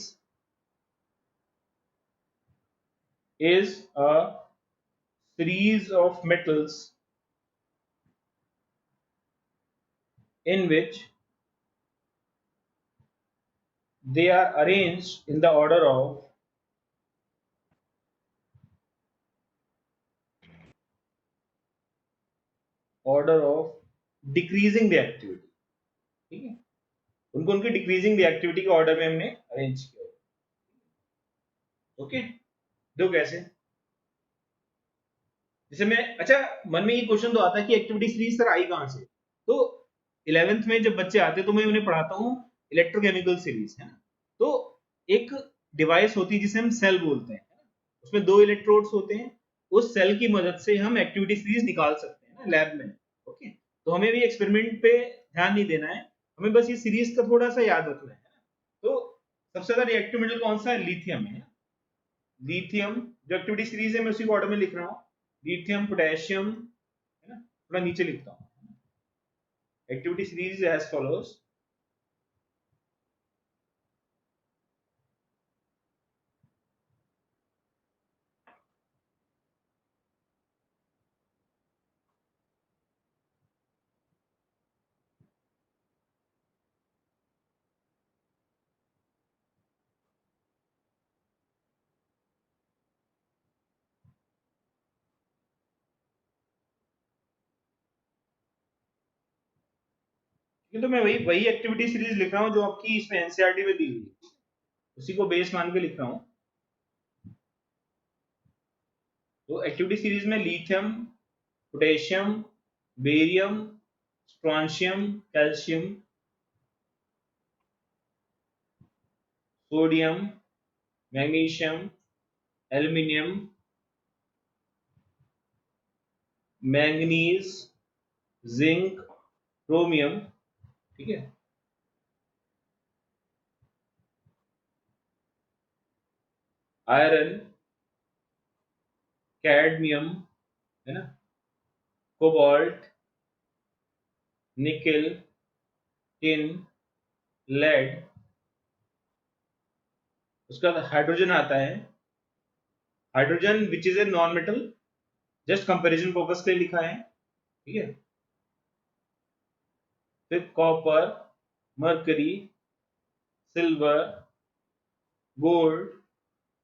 is a series of metals in which they are arranged in the order of decreasing reactivity. ठीक है, उनको उनकी डिक्रीजिंग रिएक्टिविटी के ऑर्डर में हमने अरेंज किया। ओके, दो कैसे, जैसे मैं, अच्छा मन में ये क्वेश्चन तो आता है कि एक्टिविटी सीरीज सर आई कहां से, तो 11th में जब बच्चे आते तो मैं उन्हें पढ़ाता हूँ इलेक्ट्रोकेमिकल सीरीज, है ना। तो एक डिवाइस होती है जिसे हम सेल बोलते हैं, उसमें 2 इलेक्ट्रोड्स होते हैं, उस सेल की मदद से हम एक्टिविटी सीरीज निकाल सकते हैं ना लैब में। ओके, तो हमें भी एक्सपेरिमेंट पे ध्यान नहीं देना है, हमें बस ये सीरीज का थोड़ा सा याद रखना है। तो सबसे ज्यादा रिएक्टिव मेटल कौन सा है? लिथियम है। लिथियम जो एक्टिविटी सीरीज है मैं उसी को ऑर्डर में लिख रहा हूँ, लिथियम, पोटेशियम, है ना, थोड़ा नीचे लिखता हूँ। एक्टिविटी सीरीज एज फॉलोज, तो मैं वही एक्टिविटी सीरीज लिख रहा हूँ जो आपकी इसमें एनसीईआरटी में दी हुई है, उसी को बेस मान के लिख रहा हूँ। तो एक्टिविटी सीरीज में lithium, potassium, barium, strontium, calcium, sodium, magnesium, aluminium, manganese, zinc, chromium, ठीक है, आयरन, कैडमियम, है ना, कोबाल्ट, निकेल, टिन, लेड, उसका हाइड्रोजन आता है, hydrogen which is a non metal, just comparison purpose के लिए लिखा है, ठीक है। फिर कॉपर, मर्करी, सिल्वर, गोल्ड,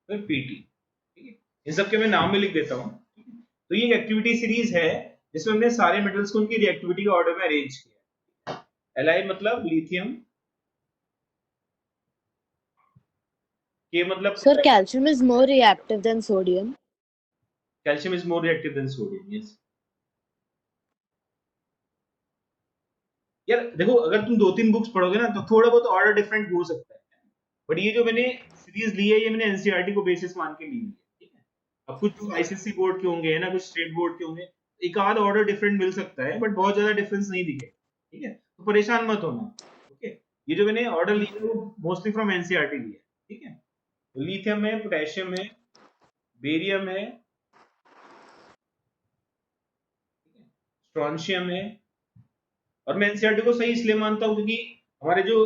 फिर पीटी, ठीक है। इन सब के मैं नाम में लिख देता हूं। तो ये एक्टिविटी सीरीज है जिसमें हमने सारे मेटल्स को उनकी रिएक्टिविटी के ऑर्डर में अरेंज किया। Li मतलब लिथियम, K मतलब
Sir, calcium is more reactive than sodium.
calcium is more reactive than sodium, yes। यार देखो, अगर तुम 2-3 बुक्स पढ़ोगे ना तो थोड़ा बहुत ऑर्डर डिफरेंट हो सकता है, बट ये जो मैंने सीरीज ली है ये मैंने एनसीईआरटी को बेसिस मान के ली है, ठीक है। अब कुछ आईसीएसई बोर्ड के होंगे, है ना, कुछ स्टेट बोर्ड के होंगे, एक आध ऑर्डर डिफरेंट मिल सकता है, बट बहुत ज्यादा डिफरेंस नहीं दिखे, ठीक है, तो परेशान मत होना। ओके, ये जो मैंने ऑर्डर लिया है वो मोस्टली फ्रॉम एनसीईआरटी लिया है, ठीक है। तो लिथियम है, पोटेशियम है, बेरियम है, स्ट्रोंशियम है, और मैं एनसीईआरटी को सही इसलिए मानता हूँ क्योंकि हमारे जो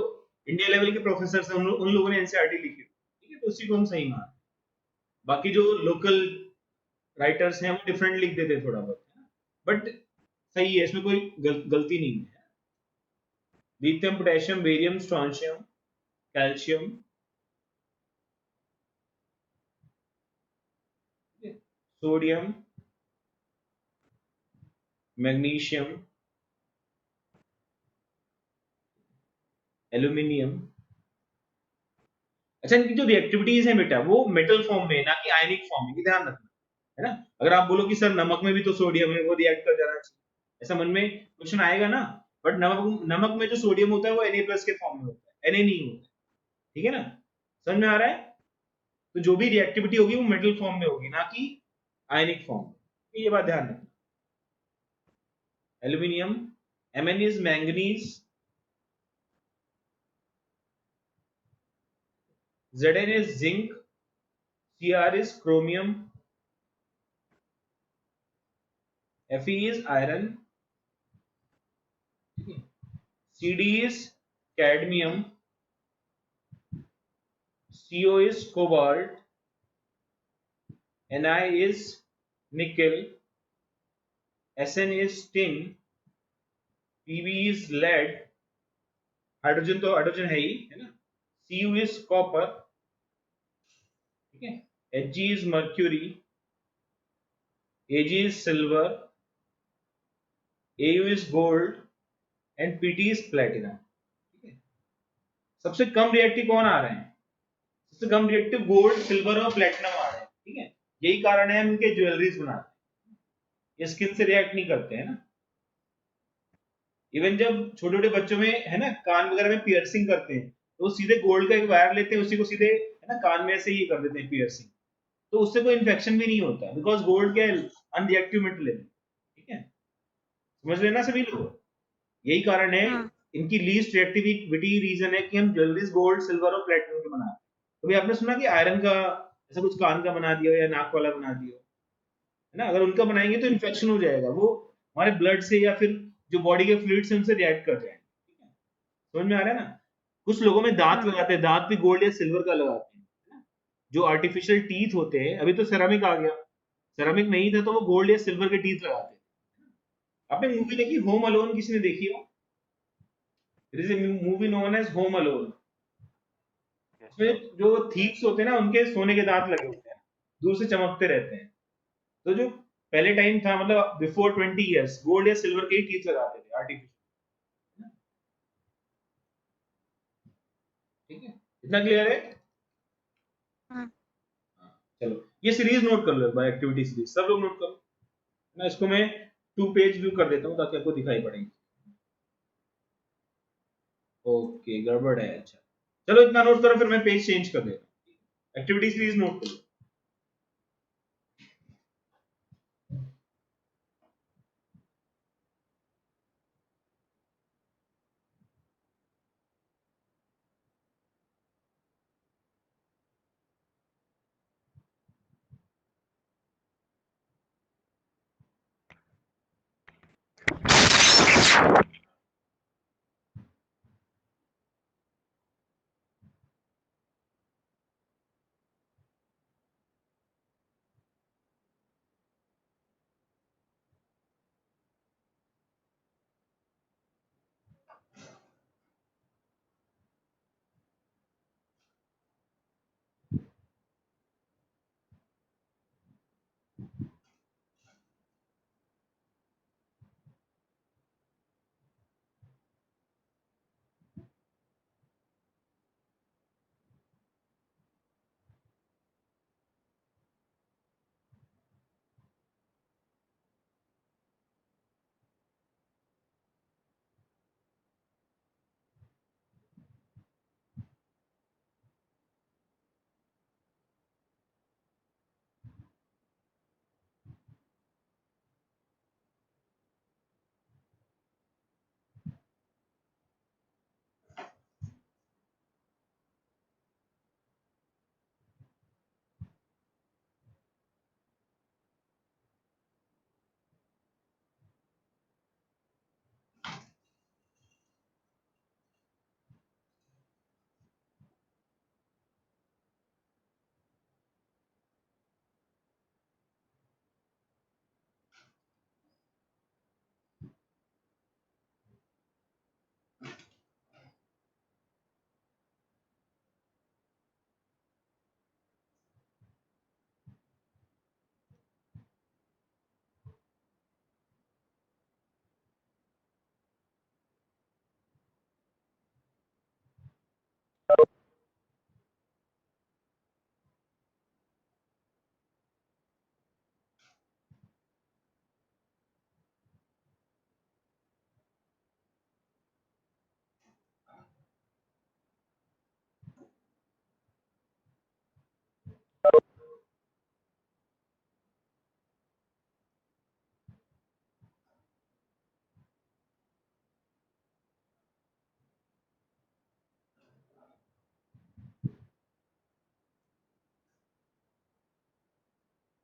इंडिया लेवल के प्रोफेसर हैं उन लोगों ने एनसीईआरटी लिखी, ठीक है, तो उसी को हम सही मानते हैं। बाकी जो लोकल राइटर्स हैं वो डिफरेंट लिख देते थोड़ा बहुत, बट सही है, इसमें कोई गलती नहीं है। Lithium, potassium, barium, strontium, calcium, sodium, magnesium, aluminium. अच्छा, इनकी जो रिएक्टिविटीज है बेटा वो मेटल फॉर्म में, ना कि आयनिक फॉर्म में, ध्यान रखना, है ना। अगर आप बोलो कि सर नमक में भी तो सोडियम है, वो रिएक्ट कर जाना चाहिए, ऐसा मन में क्वेश्चन आएगा ना, बट नमक में जो सोडियम होता है वो Na+ के फॉर्म में होता है, Na नहीं होता, ठीक है ना, समझ में आ रहा है? तो जो भी रिएक्टिविटी होगी वो मेटल फॉर्म में होगी, ना कि आयनिक फॉर्म में, ये बात ध्यान रखना। Aluminium, Mn is manganese, Zn is zinc, Cr is chromium, Fe is iron, Cd is cadmium, Co is cobalt, Ni is nickel, Sn is tin, Pb is lead, hydrogen तो hydrogen है ही, है ना, Cu is copper, ठीक है, Hg is mercury, Ag is silver, Au is gold and Pt is platinum, ठीक है। सबसे कम reactive कौन आ रहे हैं? सबसे कम रिएक्टिव गोल्ड, सिल्वर और प्लेटिनम आ रहे हैं, ठीक है। यही कारण है हम इनके ज्वेलरीज बनाते हैं, ये स्किन से रिएक्ट नहीं करते हैं ना। इवन जब छोटे छोटे बच्चों में है ना कान वगैरह में पियर्सिंग करते हैं, तो वो सीधे गोल्ड का एक वायर लेते हैं, उसी को सीधे है ना कान में से ही कर देते हैं पियर्सिंग, तो उससे कोई इन्फेक्शन भी नहीं होता, बिकॉज गोल्ड क्या है, अनरिएक्टिव मेटल है, ठीक है, समझ लेना सभी लोग। यही कारण है,
हाँ।
इनकी लीस्ट रिएक्टिविटी रीजन है कि हम ज्वेलरीज गोल्ड, सिल्वर और प्लेटिनम के बनाते हैं। कभी आपने सुना कि आयरन का ऐसा कुछ कान का बना दिया या नाक वाला बना दिया, है ना, अगर उनका बनाएंगे तो इन्फेक्शन हो जाएगा, वो हमारे ब्लड से या फिर जो बॉडी के फ्लूइड से उनसे रिएक्ट कर जाएंगे, ठीक है, समझ में आ रहा है ना। कुछ लोगों में दांत
हाँ।
लगाते हैं, दांत भी गोल्ड या सिल्वर का लगाते हैं, है ना? जो आर्टिफिशियल टीथ होते हैं, अभी तो सेरामिक आ गया, सेरामिक नहीं था तो वो गोल्ड या सिल्वर के टीथ लगाते हैं। आपने मूवी देखी होम अलोन, किसी ने देखी हो? There is a movie known as Home Alone.
Yes, sir.
उसमें जो थीव्स होते हैं ना, उनके सोने के दांत लगे होते हैं, दूर से चमकते रहते हैं। तो जो पहले टाइम था, मतलब बिफोर 20 इयर्स, गोल्ड या सिल्वर के ही टीथ लगाते थे आर्टिफिशियल, ठीक है, इतना क्लियर है?
हाँ।
चलो ये सीरीज नोट कर लो, बाय एक्टिविटी सीरीज सब लोग नोट करो ना, इसको मैं 2 पेज व्यू कर देता हूँ ताकि आपको दिखाई पड़ेगी। ओके, गड़बड़ है, अच्छा चलो इतना नोट करो, फिर मैं पेज चेंज कर देता हूँ। एक्टिविटी सीरीज नोट करो।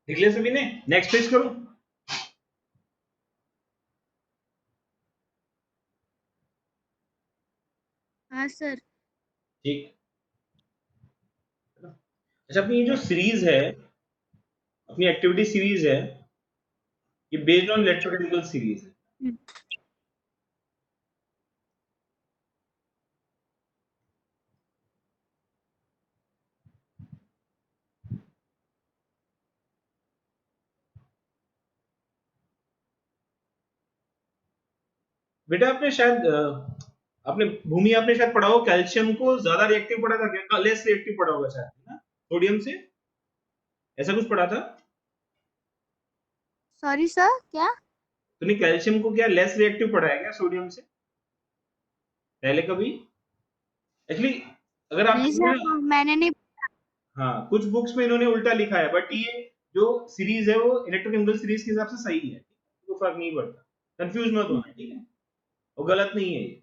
लिख लिया सभी ने? नेक्स्ट पेज करूं?
हाँ सर।
ठीक। अच्छा, अपनी ये जो सीरीज है, अपनी एक्टिविटी सीरीज है, ये बेस्ड ऑन इलेक्ट्रोकेमिकल सीरीज है। बेटा आपने शायद आपने भूमि आपने शायद पढ़ा हो, कैल्शियम को ज्यादा रिएक्टिव पढ़ा था क्या? लेस रिएक्टिव पढ़ा होगा शायद, है ना, सोडियम से, ऐसा कुछ पढ़ा था?
सॉरी सर, क्या?
तूने कैल्शियम को क्या लेस रिएक्टिव पढ़ा है क्या सोडियम से पहले कभी? एक्चुअली अगर आप
नहीं
देखोगे
सर,
ना,
मैंने नहीं।
हाँ, कुछ बुक्स में इन्होंने उल्टा लिखा है, बट ये जो सीरीज है वो इलेक्ट्रोकेमिकल सीरीज के हिसाब से सही है, तो फर्क नहीं पड़ता, कंफ्यूज मत होना, ठीक है, वो गलत नहीं है ये।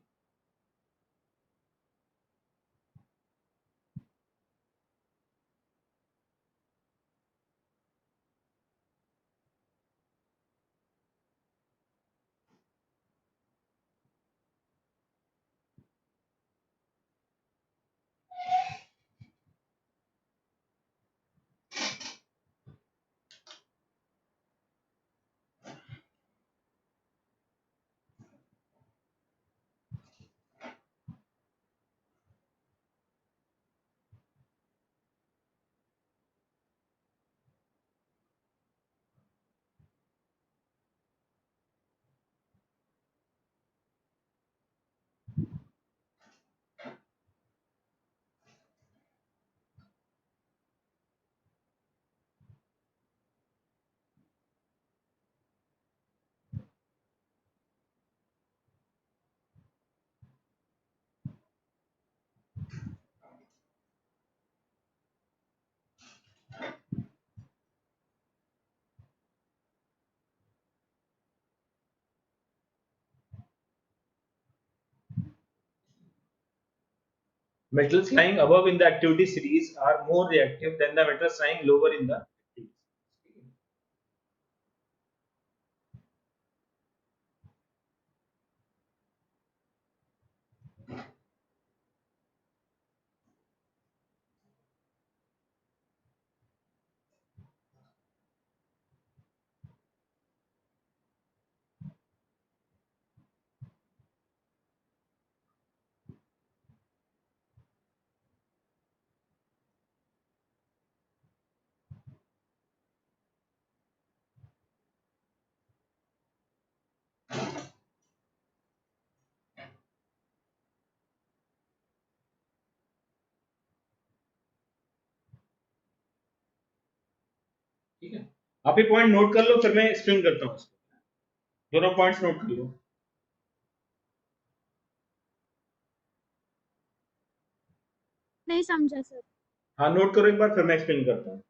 Metals lying above in the activity series are more reactive than the metals lying lower in the activity series. ठीक है, आप ये पॉइंट नोट कर लो, फिर मैं एक्सप्लेन करता हूँ इसको। दोनों पॉइंट्स नोट कर लो।
नहीं समझा सर।
हाँ, नोट करो एक बार, फिर मैं एक्सप्लेन करता हूँ।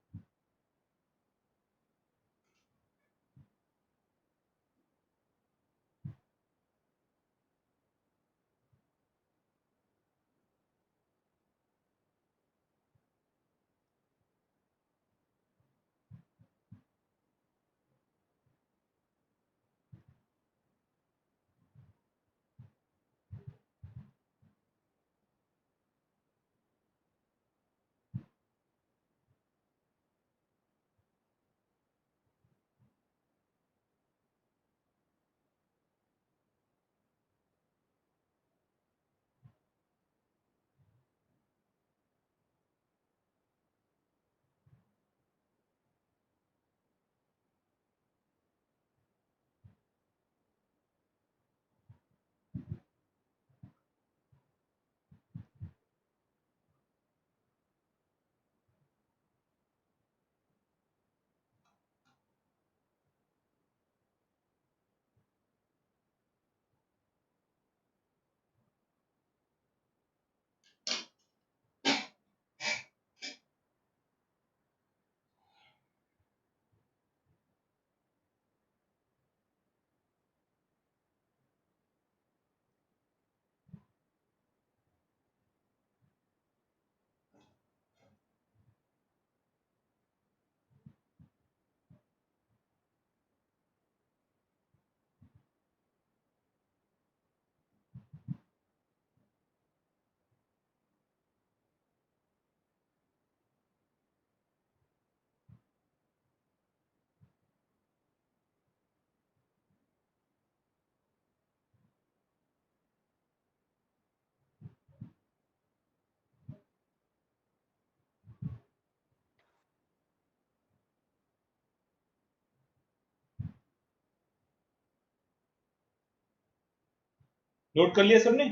नोट कर लिया सबने?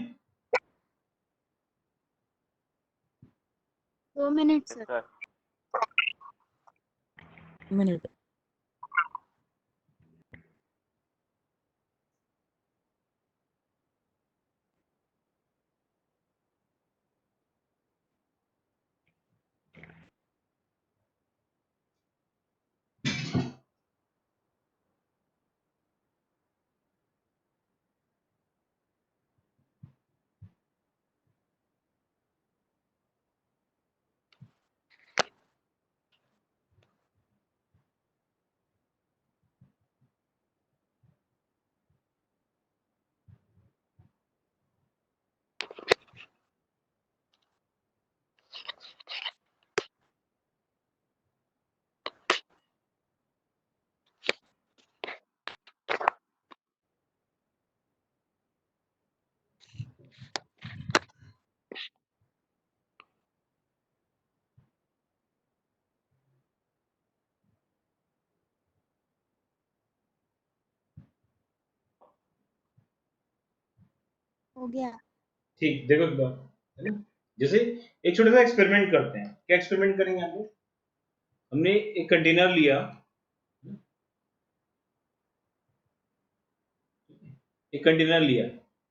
2 minute
Yes,
sir.
sir.
minute.
हो गया।
ठीक, देखो एक बार, है ना? जैसे एक छोटा सा एक्सपेरिमेंट करते हैं। क्या एक्सपेरिमेंट करेंगे हम लोग? हमने एक कंटेनर लिया,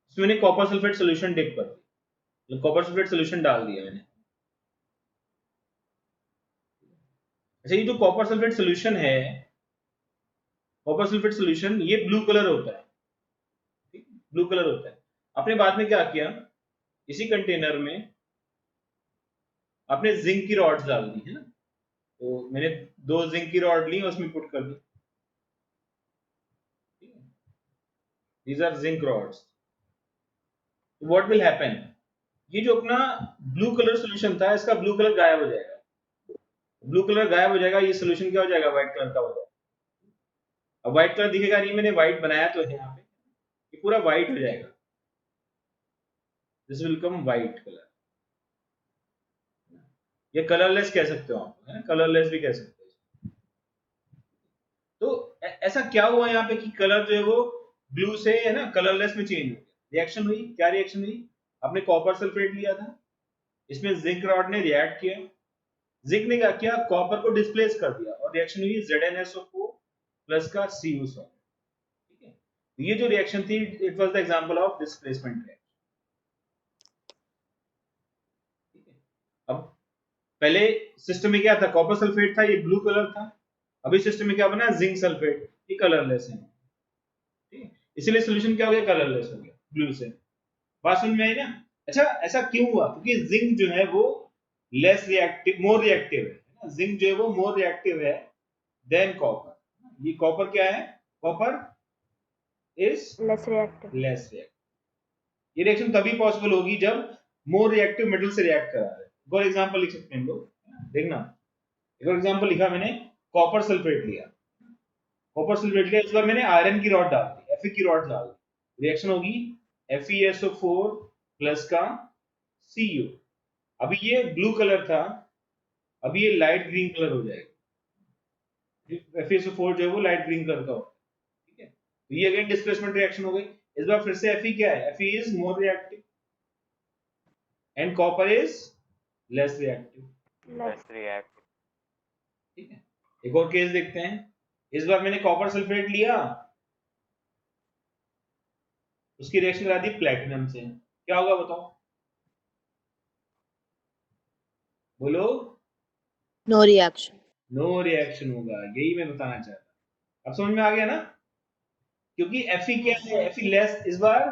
उसमें मैंने कॉपर सल्फेट सोल्यूशन डिप कर दिया, कॉपर सल्फेट सोल्यूशन डाल दिया मैंने। अच्छा, ये जो कॉपर सल्फेट सोल्यूशन है, कॉपर सल्फेट सोल्यूशन ये ब्लू कलर होता है, ठीक, ब्लू कलर होता है। आपने बाद में क्या किया, इसी कंटेनर में आपने जिंक की रॉड्स डाल दी, है ना? तो मैंने 2 जिंक की रॉड ली, उसमें पुट कर दी, these are zinc rods. What will happen, ये जो अपना ब्लू कलर सॉल्यूशन था, इसका ब्लू कलर गायब हो जाएगा। ब्लू कलर गायब हो जाएगा, ये सॉल्यूशन क्या हो जाएगा, व्हाइट कलर का हो जाएगा। अब व्हाइट कलर दिखेगा नहीं, मैंने व्हाइट बनाया तो है यहाँ पे, ये पूरा व्हाइट हो जाएगा, this will come white colour. ये कलरलेस कह सकते हो आप, है ना? कलरलेस भी कह सकते हो। तो ऐसा क्या हुआ यहाँ पे कि कलर जो है वो ब्लू से, है ना, कलरलेस में चेंज हो गया। रिएक्शन हुई, क्या रिएक्शन हुई? आपने कॉपर सल्फेट लिया था, इसमें जिंक रॉड ने रिएक्ट किया, जिंक ने क्या किया, कॉपर को डिस्प्लेस कर दिया, और रिएक्शन हुई ZnSO4 प्लस का CuSO। ठीक है, ये जो रिएक्शन थी, it was the example of displacement reaction. ठीक है, अब पहले सिस्टम में क्या था, कॉपर सल्फेट था, ये ब्लू कलर था। अभी सिस्टम में क्या बना, जिंक सल्फेट, ये कलरलेस है। ठीक है, इसलिए सॉल्यूशन क्या हो गया, कलरलेस हो गया ब्लू से। बात समझ में आई ना? अच्छा, ऐसा क्यों हुआ? क्योंकि जिंक जो है वो लेस रिएक्टिव, मोर रिएक्टिव है। जिंक जो है वो मोर रिएक्टिव है देन कॉपर। ये कॉपर क्या है, copper is
Less reactive.
Less reactive. ये रिएक्शन तभी पॉसिबल होगी जब मोर रिएक्टिव मेटल से रिएक्ट करा रहे। फॉर एग्जांपल लिख सकते हैं हम लोग, देखना, एक और एग्जांपल लिखा मैंने, कॉपर सल्फेट लिया, कॉपर सल्फेट लिया, इस बार मैंने आयरन की रॉड डाल दी, Fe की रॉड डाल दी, रिएक्शन होगी FeSO4 प्लस का Cu। अभी ये ब्लू कलर था, अभी ये लाइट ग्रीन कलर हो जाएगा। FeSO4 जो है वो लाइट ग्रीन कलर का होगा। ठीक है, तो ये अगेन डिस्प्लेसमेंट रिएक्शन हो गई। इस बार फिर से Fe क्या है, Fe is more reactive and copper is less reactive.
Let's react.
ठीक है, एक और केस देखते हैं। इस बार मैंने कॉपर सल्फेट लिया, उसकी रिएक्शन करा दी प्लैटिनम से, क्या होगा बताओ, बोलो?
No reaction.
नो रिएक्शन होगा, यही मैं बताना चाहता। अब समझ में आ गया ना? क्योंकि Fe क्या है, Fe लेस, इस बार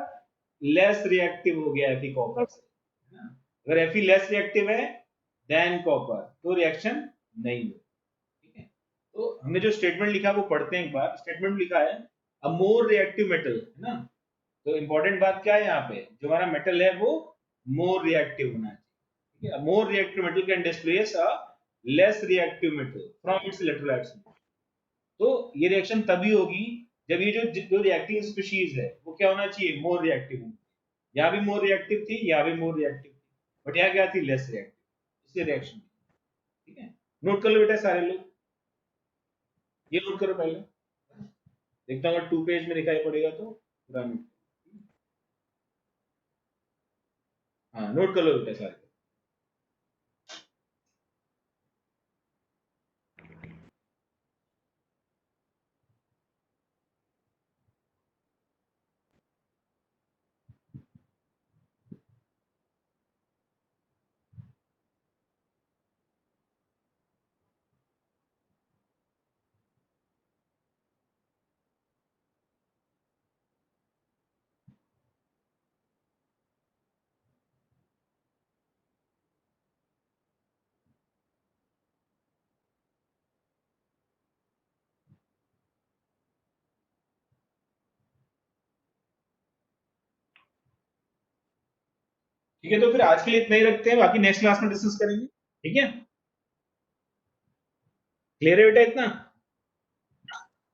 लेस रिएक्टिव हो गया Fe कॉपर से। अगर Fe लेस रिएक्टिव है देन कॉपर, तो रिएक्शन नहीं होगी। ठीक है, तो हमने जो स्टेटमेंट लिखा वो पढ़ते हैं एक बार। स्टेटमेंट लिखा है अ मोर रिएक्टिव मेटल, है ना? तो इंपॉर्टेंट बात क्या है यहाँ पे, जो हमारा मेटल है वो मोर रिएक्टिव होना चाहिए। ठीक है, more reactive metal can displace a less reactive metal from its electrolyte. तो ये रिएक्शन तभी होगी जब ये जो रिएक्टिंग स्पीशीज है वो क्या होना चाहिए, मोर रिएक्टिव होनी। यहाँ भी मोर रिएक्टिव थी, यहाँ भी मोर रिएक्टिव थी, बट यहाँ क्या थी, लेस रिएक्टिव, इसलिए रिएक्शन। ठीक है, नोट कर लो बेटा सारे लोग, ये नोट करो पहले, देखता हूँ 2 पेज में दिखाई पड़ेगा तो पूरा नोट। हाँ नोट कर लो बेटा सारे। ठीक है, तो फिर आज के लिए इतना ही रखते हैं, बाकी नेक्स्ट क्लास में डिस्कस करेंगे। ठीक है, क्लियर है बेटा इतना?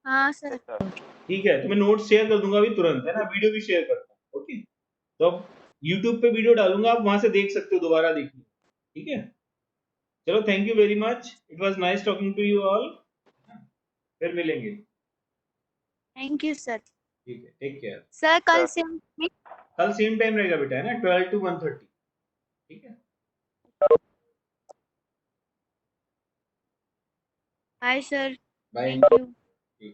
हाँ सर।
Yes, sir.
ठीक है, तो मैं नोट्स शेयर कर दूंगा अभी तुरंत, है ना, वीडियो भी शेयर करता हूँ। ओके, तो अब यूट्यूब पे वीडियो डालूंगा, आप वहां से देख सकते हो, दोबारा देखिए। ठीक है, चलो, thank you very much, it was nice talking to you all, फिर मिलेंगे।
Thank you sir.
ठीक है, टेक केयर।
सर कल
Sir.
से
कल सेम टाइम रहेगा बेटा, है ना, 12 to 1:30। ठीक है,
bye sir.
Bye.
Thank you.